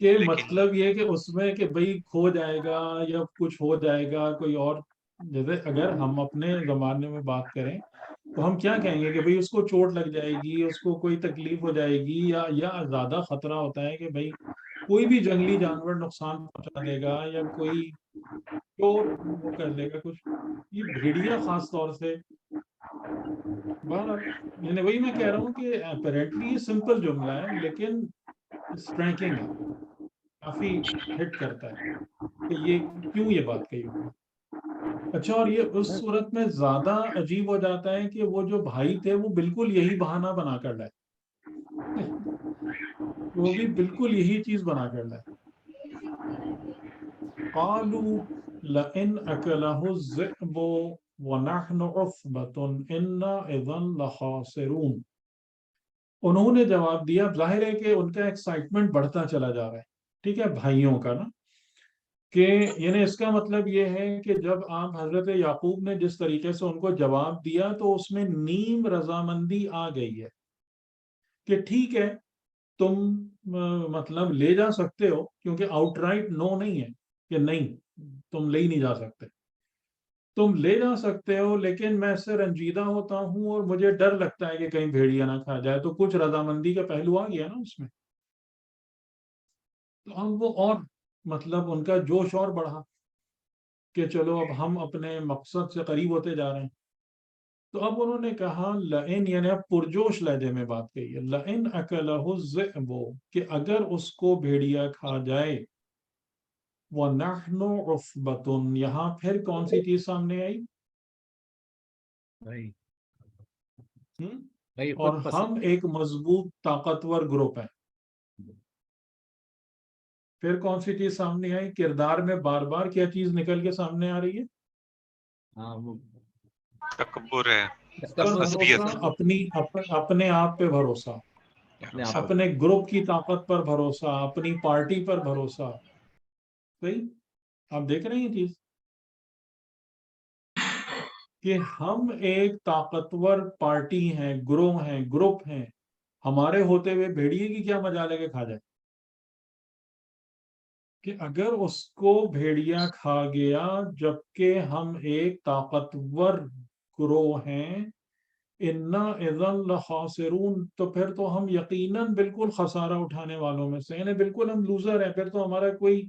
کہ لیکن مطلب یہ کہ اس میں کہ بھئی کھو جائے گا یا کچھ ہو جائے گا کوئی اور. جیسے اگر ہم اپنے زمانے میں بات کریں تو ہم کیا کہیں گے کہ بھئی اس کو چوٹ لگ جائے گی، اس کو کوئی تکلیف ہو جائے گی، یا زیادہ خطرہ ہوتا ہے کہ بھئی کوئی بھی جنگلی جانور نقصان پہنچا دے گا یا کوئی چور وہ کر لے گا کچھ. یہ بھیڑیا خاص طور سے بہرحال، یعنی وہی میں کہہ رہا ہوں کہ اپیرنٹلی یہ سمپل جملہ ہے لیکن اسٹرائکنگ ہے، کافی ہٹ کرتا ہے کہ یہ کیوں یہ بات کہی ہوئی. اچھا، اور یہ اس صورت میں زیادہ عجیب ہو جاتا ہے کہ وہ جو بھائی تھے وہ بالکل یہی بہانہ بنا کر لائے. وہ بھی بالکل یہی چیز بنا کر لائے. قالوا لئن أكله الذئب ونحن عصبة إنا إذا لخاسرون. انہوں نے جواب دیا، ظاہر ہے کہ ان کا ایکسائٹمنٹ بڑھتا چلا جا رہا ہے، ٹھیک ہے، بھائیوں کا نا، کہ یعنی اس کا مطلب یہ ہے کہ جب آپ حضرت یعقوب نے جس طریقے سے ان کو جواب دیا تو اس میں نیم رضامندی آ گئی ہے کہ ٹھیک ہے تم مطلب لے جا سکتے ہو، کیونکہ آؤٹ رائٹ نو نہیں ہے کہ نہیں تم لے ہی نہیں جا سکتے، تم لے جا سکتے ہو، لیکن میں اس سے رنجیدہ ہوتا ہوں اور مجھے ڈر لگتا ہے کہ کہیں بھیڑیا نہ کھا جائے. تو کچھ رضامندی کا پہلو آ گیا نا اس میں. تو اب وہ اور مطلب ان کا جوش اور بڑھا کہ چلو اب ہم اپنے مقصد سے قریب ہوتے جا رہے ہیں. تو اب انہوں نے کہا لئن، یعنی اب پرجوش لہجے میں بات کہی ہے، لئن اکلہ الذئب، کہ اگر اس کو بھیڑیا کھا جائے، وَنَحْنُ عُصْبَةٌ، یہاں پھر کون سی چیز سامنے آئی؟ اور ہم ایک مضبوط طاقتور گروپ ہیں. پھر کون سی چیز سامنے آئی؟ کردار میں بار بار کیا چیز نکل کے سامنے آ رہی ہے؟ تکبر ہے، بھروسہ، اپنے آپ پہ بھروسہ، اپنے گروپ کی طاقت پر بھروسہ، اپنی پارٹی پر بھروسہ. صحیح، آپ دیکھ رہے ہیں یہ چیز کہ ہم ایک طاقتور پارٹی ہیں، گروہ ہیں، گروپ ہیں، ہمارے ہوتے ہوئے بھیڑیے کی کیا مجال ہے کہ کھا جائے. کہ اگر اس کو بھیڑیا کھا گیا جبکہ ہم ایک طاقتور گروہ ہیں، انا اذن لخاسرون، تو پھر تو ہم یقیناً بالکل خسارہ اٹھانے والوں میں سے، یعنی بالکل ہم لوزر ہیں، پھر تو ہمارا کوئی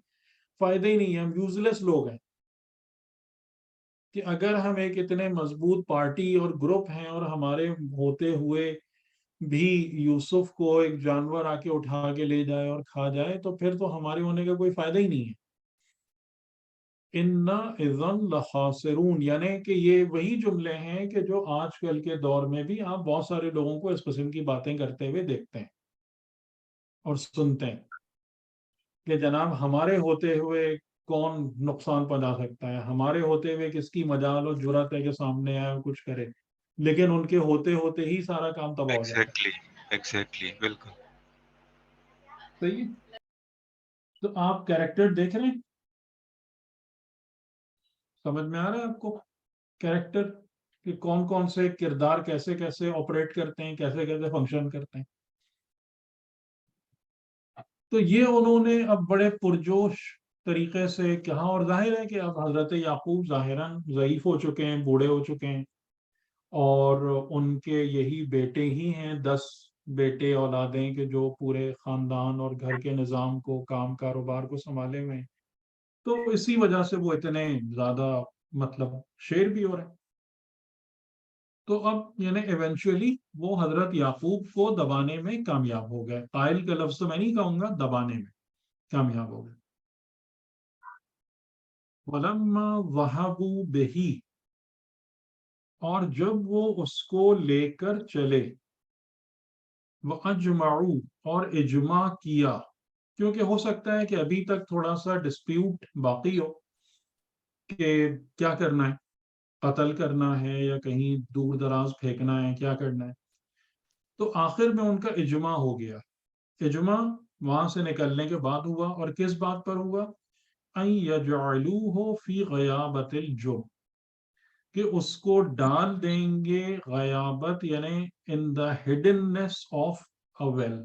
فائدہ ہی نہیں ہے، ہم یوزلیس لوگ ہیں. کہ اگر ہم ایک اتنے مضبوط پارٹی اور گروپ ہیں اور ہمارے ہوتے ہوئے بھی یوسف کو ایک جانور آ کے اٹھا کے لے جائے اور کھا جائے، تو پھر تو ہمارے ہونے کا کوئی فائدہ ہی نہیں ہے. انا اذن لخاسرون، یعنی کہ یہ وہی جملے ہیں کہ جو آج کل کے دور میں بھی آپ بہت سارے لوگوں کو اس قسم کی باتیں کرتے ہوئے دیکھتے ہیں اور سنتے ہیں کہ جناب ہمارے ہوتے ہوئے کون نقصان پہنچا سکتا ہے، ہمارے ہوتے ہوئے کس کی مجال اور جرات ہے کہ سامنے آئے اور کچھ کرے، لیکن ان کے ہوتے ہوتے ہی سارا کام تباہ ہو جاتا ہے. ایگزیکٹلی بالکل صحیح. تو آپ کیریکٹر دیکھ رہے ہیں، سمجھ میں آ رہا ہے آپ کو کیریکٹر کہ کون کون سے کردار کیسے کیسے آپریٹ کرتے ہیں، کیسے کیسے فنکشن کرتے ہیں. تو یہ انہوں نے اب بڑے پرجوش طریقے سے کہا، اور ظاہر ہے کہ اب حضرت یعقوب ظاہراً ضعیف ہو چکے ہیں، بوڑھے ہو چکے ہیں، اور ان کے یہی بیٹے ہی ہیں، 10 بیٹے اولادیں کہ جو پورے خاندان اور گھر کے نظام کو، کام کاروبار کو سنبھالے ہوئے ہیں. تو اسی وجہ سے وہ اتنے زیادہ مطلب شیر بھی ہو رہے ہیں. تو اب یعنی ایونچولی وہ حضرت یعقوب کو دبانے میں کامیاب ہو گئے. قائل کا لفظ تو میں نہیں کہوں گا، دبانے میں کامیاب ہو گئے. وَلَمَّا ذَهَبُوا بِهِ، اور جب وہ اس کو لے کر چلے، وَأَجْمَعُوا، اور اجماع کیا، کیونکہ ہو سکتا ہے کہ ابھی تک تھوڑا سا ڈسپیوٹ باقی ہو کہ کیا کرنا ہے. قتل کرنا ہے یا کہیں دور دراز پھینکنا ہے، کیا کرنا ہے. تو آخر میں ان کا اجماع ہو گیا. اجماع وہاں سے نکلنے کے بعد ہوا، اور کس بات پر ہوا؟ ان یجعلوہ فی غیابت الجب، کہ اس کو ڈال دیں گے غیابت یعنی ان دا ہڈننس آف اے ویل،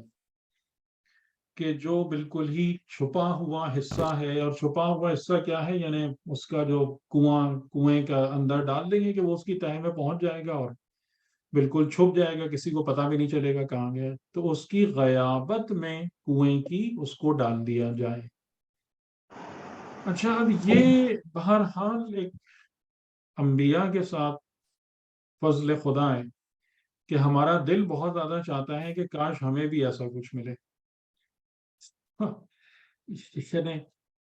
کہ جو بالکل ہی چھپا ہوا حصہ ہے. اور چھپا ہوا حصہ کیا ہے؟ یعنی اس کا جو کنویں کا اندر ڈال دیں گے کہ وہ اس کی تہہ میں پہنچ جائے گا اور بالکل چھپ جائے گا، کسی کو پتہ بھی نہیں چلے گا کہاں گیا. تو اس کی غیابت میں کنویں کی اس کو ڈال دیا جائے. اچھا، اب یہ بہرحال ایک انبیاء کے ساتھ فضل خدا ہے کہ ہمارا دل بہت زیادہ چاہتا ہے کہ کاش ہمیں بھی ایسا کچھ ملے. یعنی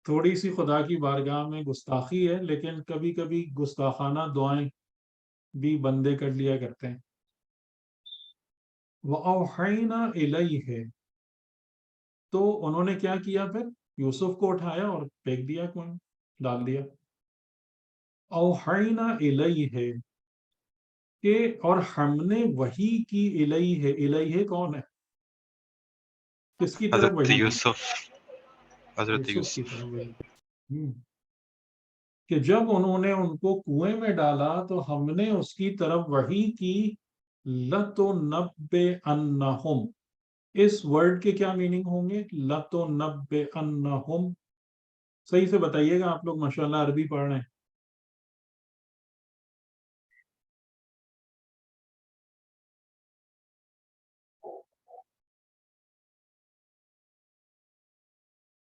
تھوڑی سی خدا کی بارگاہ میں گستاخی ہے، لیکن کبھی کبھی گستاخانہ دعائیں بھی بندے کر لیا کرتے ہیں. وَأَوْحَيْنَا إِلَيْهِ، تو انہوں نے کیا کیا؟ پھر یوسف کو اٹھایا اور پھینک دیا، کون ڈال دیا. اوحینا الیہ، کہ اور ہم نے وحی کی الیہ. الیہ کون ہے؟ کس کی طرف حضرت وحی کی؟ یوسف، حضرت یوسف کی یوسف. طرف وحی کی. کہ جب انہوں نے ان کو کنویں میں ڈالا تو ہم نے اس کی طرف وحی کی. لَتُنَبِّئَنَّهُمْ، اس ورڈ کے کیا میننگ ہوں گے؟ لَتُنَبِّئَنَّهُمْ. صحیح سے بتائیے گا، آپ لوگ ماشاءاللہ عربی پڑھ رہے ہیں.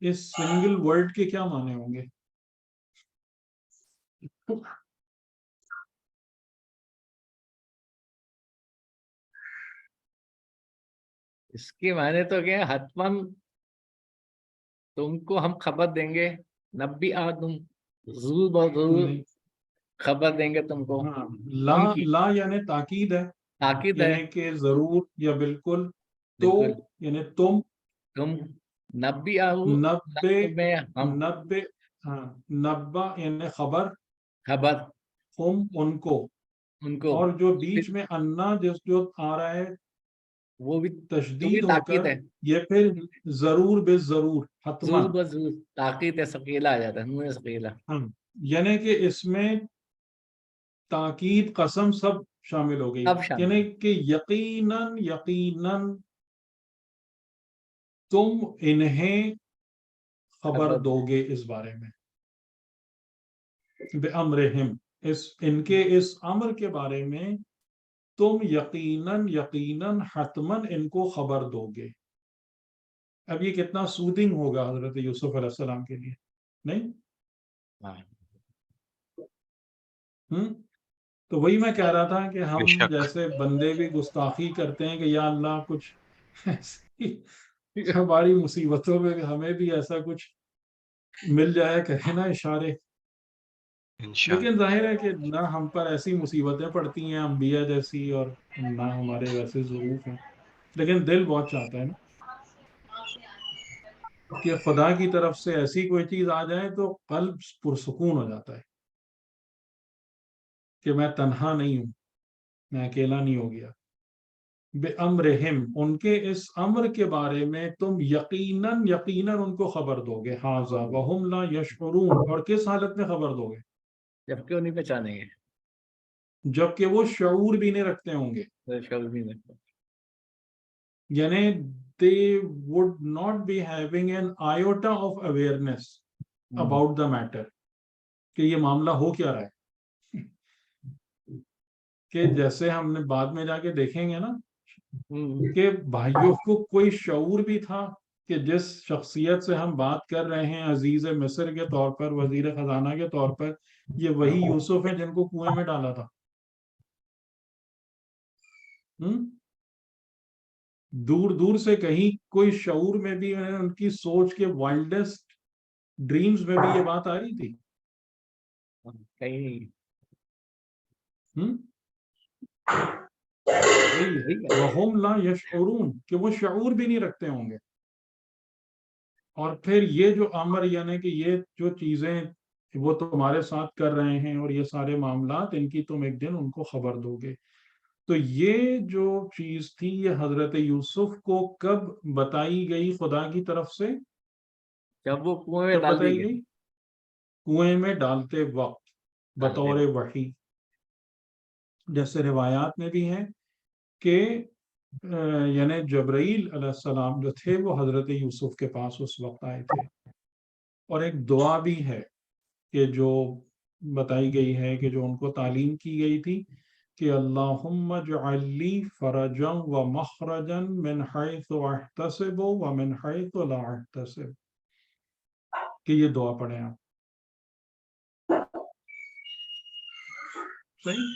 اس سنگل ورڈ کے کیا معنی ہوں گے؟ اس کے معنی تو کیا ہے؟ حتمن تم کو ہم خبر دیں گے. نبی تم ضرور بضرور نہیں. خبر دیں گے تم کو. ہاں، لا ان کی لا یعنی تاکید ہے، تاکید ہے. یعنی کہ ضرور یا بالکل. تو بالکل. یعنی تم تم نبی نبے میں ہم نبے، ہاں، نبا یعنی خبر، خبر ہم ان کو. ان کو. اور جو بیچ میں انا جو آ رہا ہے وہ بھی تشدید ہو تاکید کر، ہے. یہ پھر ضرور بے ضرور حتما. ضرور بضرور تاکید ہے، ثقیلہ آ جاتا ہے، نون ثقیلہ. یعنی کہ اس میں تاکید، قسم سب شامل ہو گئی. اب شامل. یعنی کہ یقیناً یقیناً تم انہیں خبر دو گے اس بارے میں. بِأَمْرِهِمْ، ان کے اس امر کے بارے میں تم یقیناً یقیناً حتماً ان کو خبر دو گے. اب یہ کتنا سودنگ ہوگا حضرت یوسف علیہ السلام کے لیے، نہیں؟ ہاں. تو وہی میں کہہ رہا تھا کہ بے ہم شک. جیسے بندے بھی گستاخی کرتے ہیں کہ یا اللہ کچھ ایسی ہماری مصیبتوں میں ہمیں بھی ایسا کچھ مل جائے، کہے نا اشارے. انشاءاللہ. لیکن ظاہر ہے کہ نہ ہم پر ایسی مصیبتیں پڑتی ہیں انبیاء جیسی، اور نہ ہمارے ویسے ظروف ہیں. لیکن دل بہت چاہتا ہے نا کہ خدا کی طرف سے ایسی کوئی چیز آ جائے تو قلب پرسکون ہو جاتا ہے کہ میں تنہا نہیں ہوں، میں اکیلا نہیں ہو گیا. بِأَمْرِهِمْ، ان کے اس امر کے بارے میں تم یقیناً یقیناً ان کو خبر دو گے. ہاذا وَهُمْ لَا يَشْعُرُونَ، اور کس حالت میں خبر دو گے؟ جبکہ وہ نہیں پہچانیں گے. جبکہ وہ شعور بھی نہیں رکھتے ہوں گے. شعور بھی نہیں. یعنی they would not be having an iota of awareness about the matter، کہ یہ معاملہ ہو کیا رہا ہے. کہ جیسے ہم نے بعد میں جا کے دیکھیں گے نا کہ بھائیوں کو کوئی شعور بھی تھا کہ جس شخصیت سے ہم بات کر رہے ہیں عزیز مصر کے طور پر، وزیر خزانہ کے طور پر، یہ وہی یوسف ہے جن کو کنویں میں ڈالا تھا. دور دور سے کہیں کوئی شعور میں بھی ان کی سوچ کے وائلڈسٹ ڈریمز میں بھی یہ بات آ رہی تھی. کہیں وَهُمْ لَا يَشْعُرُونَ، کہ وہ شعور بھی نہیں رکھتے ہوں گے. اور پھر یہ جو امر، یعنی کہ یہ جو چیزیں کہ وہ تمہارے ساتھ کر رہے ہیں اور یہ سارے معاملات ان کی تم ایک دن ان کو خبر دو گے. تو یہ جو چیز تھی یہ حضرت یوسف کو کب بتائی گئی خدا کی طرف سے؟ جب وہ کنویں میں کب ڈال دی بتائی گئی. گئی؟ کنویں میں ڈالتے وقت بطور وحی. جیسے روایات میں بھی ہیں کہ یعنی جبرائیل علیہ السلام جو تھے وہ حضرت یوسف کے پاس اس وقت آئے تھے. اور ایک دعا بھی ہے کہ جو بتائی گئی ہے کہ جو ان کو تعلیم کی گئی تھی کہ اللہم اجعل لی فرجا و مخرجا من حیث احتسب و من حیث لا احتسب، کہ یہ دعا پڑھیں آپ. صحیح.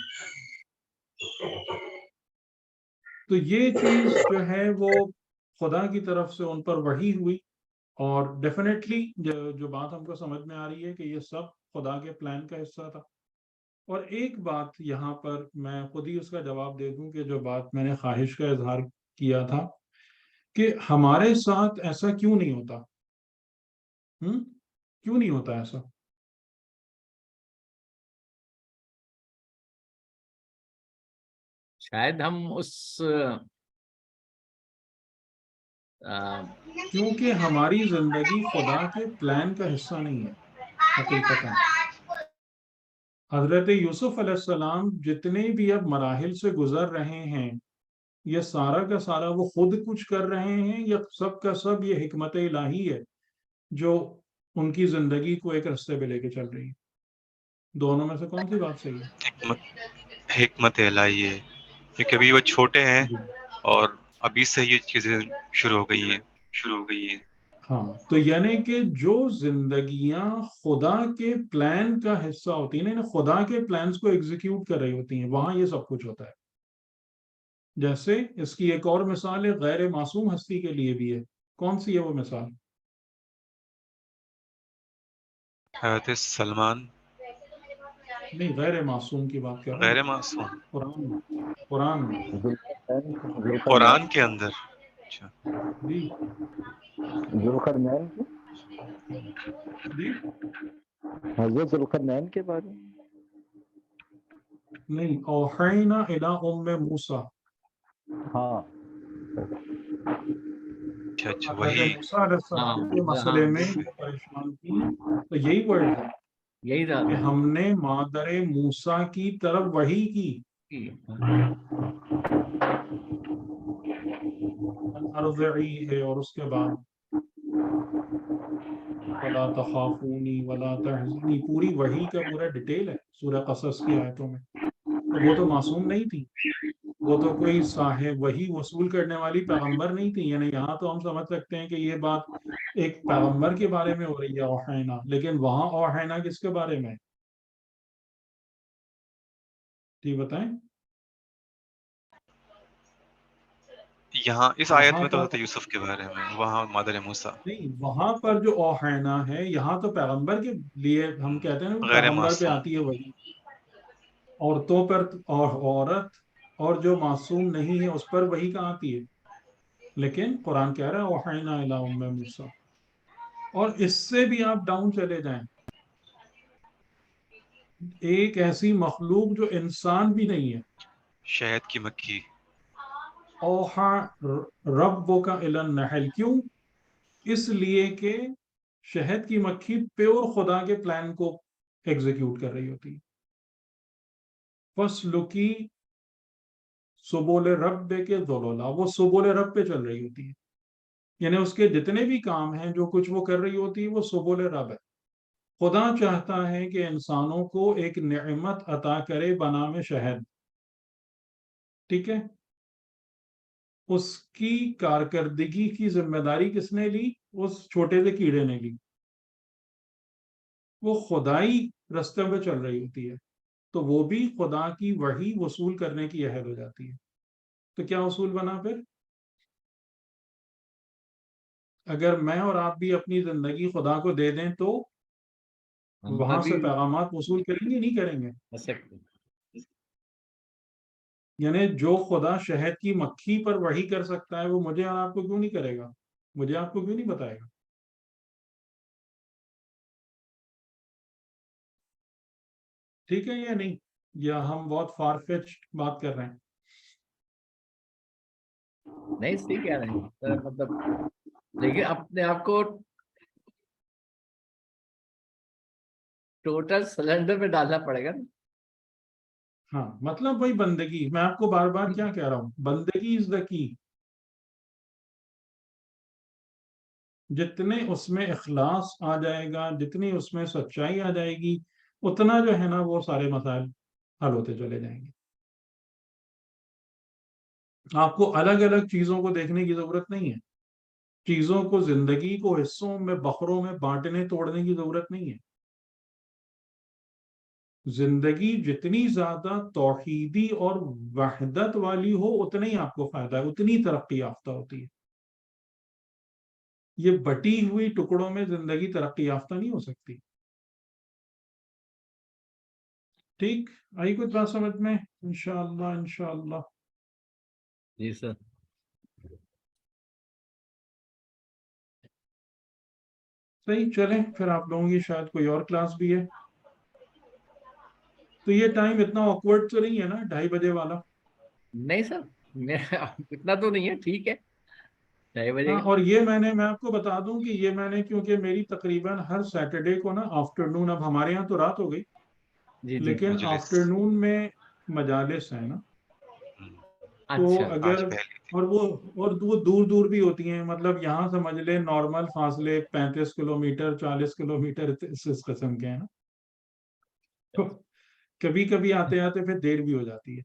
تو یہ چیز جو ہے وہ خدا کی طرف سے ان پر وحی ہوئی. اور ڈیفینیٹلی جو بات ہم کو سمجھ میں آ رہی ہے کہ یہ سب خدا کے پلان کا حصہ تھا. اور ایک بات یہاں پر میں خود ہی اس کا جواب دے دوں کہ جو بات میں نے خواہش کا اظہار کیا تھا کہ ہمارے ساتھ ایسا کیوں نہیں ہوتا؟ کیوں نہیں ہوتا ایسا؟ شاید ہم اس کیونکہ ہماری زندگی خدا کے پلان کا حصہ نہیں ہے حقیقتاً. حضرت یوسف علیہ السلام جتنے بھی اب مراحل سے گزر رہے ہیں یہ سارا کا سارا وہ خود کچھ کر رہے ہیں یا سب کا سب یہ حکمت الہی ہے جو ان کی زندگی کو ایک رستے پہ لے کے چل رہی ہے؟ دونوں میں سے کون سی بات صحیح ہے؟ حکمت الہی ہے، کیونکہ ابھی وہ چھوٹے ہیں جی. اور ابھی سے یہ چیزیں شروع ہو گئی ہیں. ہاں تو یعنی کہ جو زندگیاں خدا کے پلان کا حصہ ہوتی ہیں نا، خدا کے پلانز کو ایگزیکیوٹ کر رہی ہوتی ہیں، وہاں یہ سب کچھ ہوتا ہے. جیسے اس کی ایک اور مثال ہے غیر معصوم ہستی کے لیے بھی ہے. کون سی ہے وہ مثال؟ حضرت سلمان. نہیں، غیر معصوم کی بات کر رہا غیر ہوں. معصوم قرآن میں. قرآن کے اندر. اچھا جی ذوالقرنین جی حضرت ذوالقرنین کے بارے میں. نہیں، اوحینا الی ام موسیٰ. ہاں اچھا حضرت وہی. موسیٰ علیہ السلام کے مسئلے ہاں میں جو پریشان تھی تو یہی ورڈ ہے یہی تھا کہ ہم نے مادر موسیٰ کی طرف وحی کی. ارضعی ہے اور اس کے بعد ولا تخافونی ولا تحزنی، پوری وحی کا پورا ڈیٹیل ہے سورہ قصص کی آیتوں میں. تو وہ تو معصوم نہیں تھی، وہ تو کوئی صاحب وحی وصول کرنے والی پیغمبر نہیں تھی. یعنی یہاں تو ہم سمجھ سکتے ہیں کہ یہ بات ایک پیغمبر کے بارے میں ہو رہی ہے اوحینا، لیکن وہاں اوحینا کس کے بارے میں؟ جی بتائیں. یہاں اس آیت وہاں میں تو پر حضرت یوسف کے بارے میں، وہاں مادر موسیٰ. نہیں، وہاں پر جو اوحینا ہے یہاں تو پیغمبر کے لیے ہم کہتے ہیں نا غیر پیغمبر پہ معصوم. آتی ہے وحی. عورتوں پر اور عورت اور جو معصوم نہیں ہے اس پر وحی کہاں آتی ہے؟ لیکن قرآن کہہ رہا ہے اوحینا الی ام موسیٰ. اور اس سے بھی آپ ڈاؤن چلے جائیں، ایک ایسی مخلوق جو انسان بھی نہیں ہے. شہد کی مکھی. اوحا ربک الی النحل، کیوں؟ اس لیے کہ شہد کی مکھی پیور خدا کے پلان کو ایگزیکیوٹ کر رہی ہوتی ہے. فَاسْلُكِي سُبُلَ رَبِّكَ ذُلُلًا، وہ سبل رب پہ چل رہی ہوتی ہے. یعنی اس کے جتنے بھی کام ہیں جو کچھ وہ کر رہی ہوتی ہے وہ سبل رب ہے. خدا چاہتا ہے کہ انسانوں کو ایک نعمت عطا کرے بنام شہد، ٹھیک ہے؟ اس کی کارکردگی کی ذمہ داری کس نے لی؟ اس چھوٹے سے کیڑے نے لی. وہ خدائی رستے پہ چل رہی ہوتی ہے تو وہ بھی خدا کی وحی وصول کرنے کی عہد ہو جاتی ہے. تو کیا اصول بنا پھر؟ اگر میں اور آپ بھی اپنی زندگی خدا کو دے دیں تو وہاں سے پیغامات وصول کریں گے نہیں کریں گے؟ یعنی جو خدا شہد کی مکھی پر وحی کر سکتا ہے وہ مجھے اور آپ کو کیوں نہیں کرے گا؟ مجھے آپ کو کیوں نہیں بتائے گا؟ ٹھیک ہے یا نہیں, یا ہم بہت فار فیچ بات کر رہے ہیں؟ نہیں صحیح کہہ رہے ہیں سر, مطلب لیکن اپنے آپ کو ٹوٹل سلنڈر میں ڈالنا پڑے گا نا. ہاں مطلب وہی بندگی, میں آپ کو بار بار کیا کہہ رہا ہوں, بندگی از دا کی. جتنے اس میں اخلاص آ جائے گا, جتنی اس میں سچائی آ جائے گی, اتنا جو ہے نا وہ سارے مسائل حل ہوتے چلے جائیں گے. آپ کو الگ الگ چیزوں کو دیکھنے کی ضرورت نہیں ہے, چیزوں کو, زندگی کو حصوں میں, بخروں میں بانٹنے توڑنے کی ضرورت نہیں ہے. زندگی جتنی زیادہ توحیدی اور وحدت والی ہو اتنا ہی آپ کو فائدہ ہے, اتنی ترقی یافتہ ہوتی ہے. یہ بٹی ہوئی ٹکڑوں میں زندگی ترقی یافتہ نہیں ہو سکتی. ٹھیک, آئی کوئی بات سمجھ میں؟ انشاءاللہ انشاءاللہ. جی سر. صحیح, چلیں پھر آپ لوگوں کی شاید کوئی اور کلاس بھی ہے, تو یہ ٹائم اتنا آکورڈ تو نہیں ہے نا 2:30 بجے والا؟ نہیں سر, اتنا تو نہیں ہے, ٹھیک ہے 2:30 بجے ہاں, کا. اور یہ میں آپ کو بتا دوں کہ یہ میں نے, کیونکہ میری تقریباً ہر سیٹرڈے کو نا آفٹرنون, اب ہمارے یہاں تو رات ہو گئی, جی جی. لیکن مجلس. آفٹرنون میں مجالس ہیں نا, تو اچھا اگر, آج پہلی تھی. اور وہ دور دور بھی ہوتی ہیں, مطلب یہاں سمجھ لیں نارمل فاصلے 35 کلومیٹر 40 کلومیٹر اس قسم کے ہیں نا, تو کبھی کبھی آتے آتے پھر دیر بھی ہو جاتی ہے.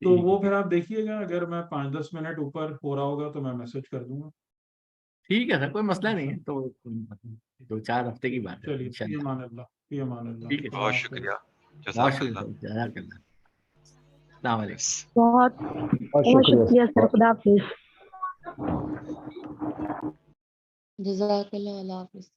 تو وہ پھر آپ دیکھیے گا, اگر میں 5-10 منٹ اوپر ہو رہا ہوگا تو میں میسج کر دوں گا. ٹھیک ہے سر, کوئی مسئلہ نہیں ہے, تو 2-4 ہفتے کی بات ہے چلیے, فی انشاءاللہ. امان اللہ, فی امان اللہ. ٹھیک ہے, اللہ بہت حافظ. شکریہ. بہت جزاک شکریہ اللہ. سر, جزاک اللہ. السلام علیکم. بہت بہت بہت شکریہ. شکریہ سر, خدا حافظ. جزاک اللہ, اللہ حافظ.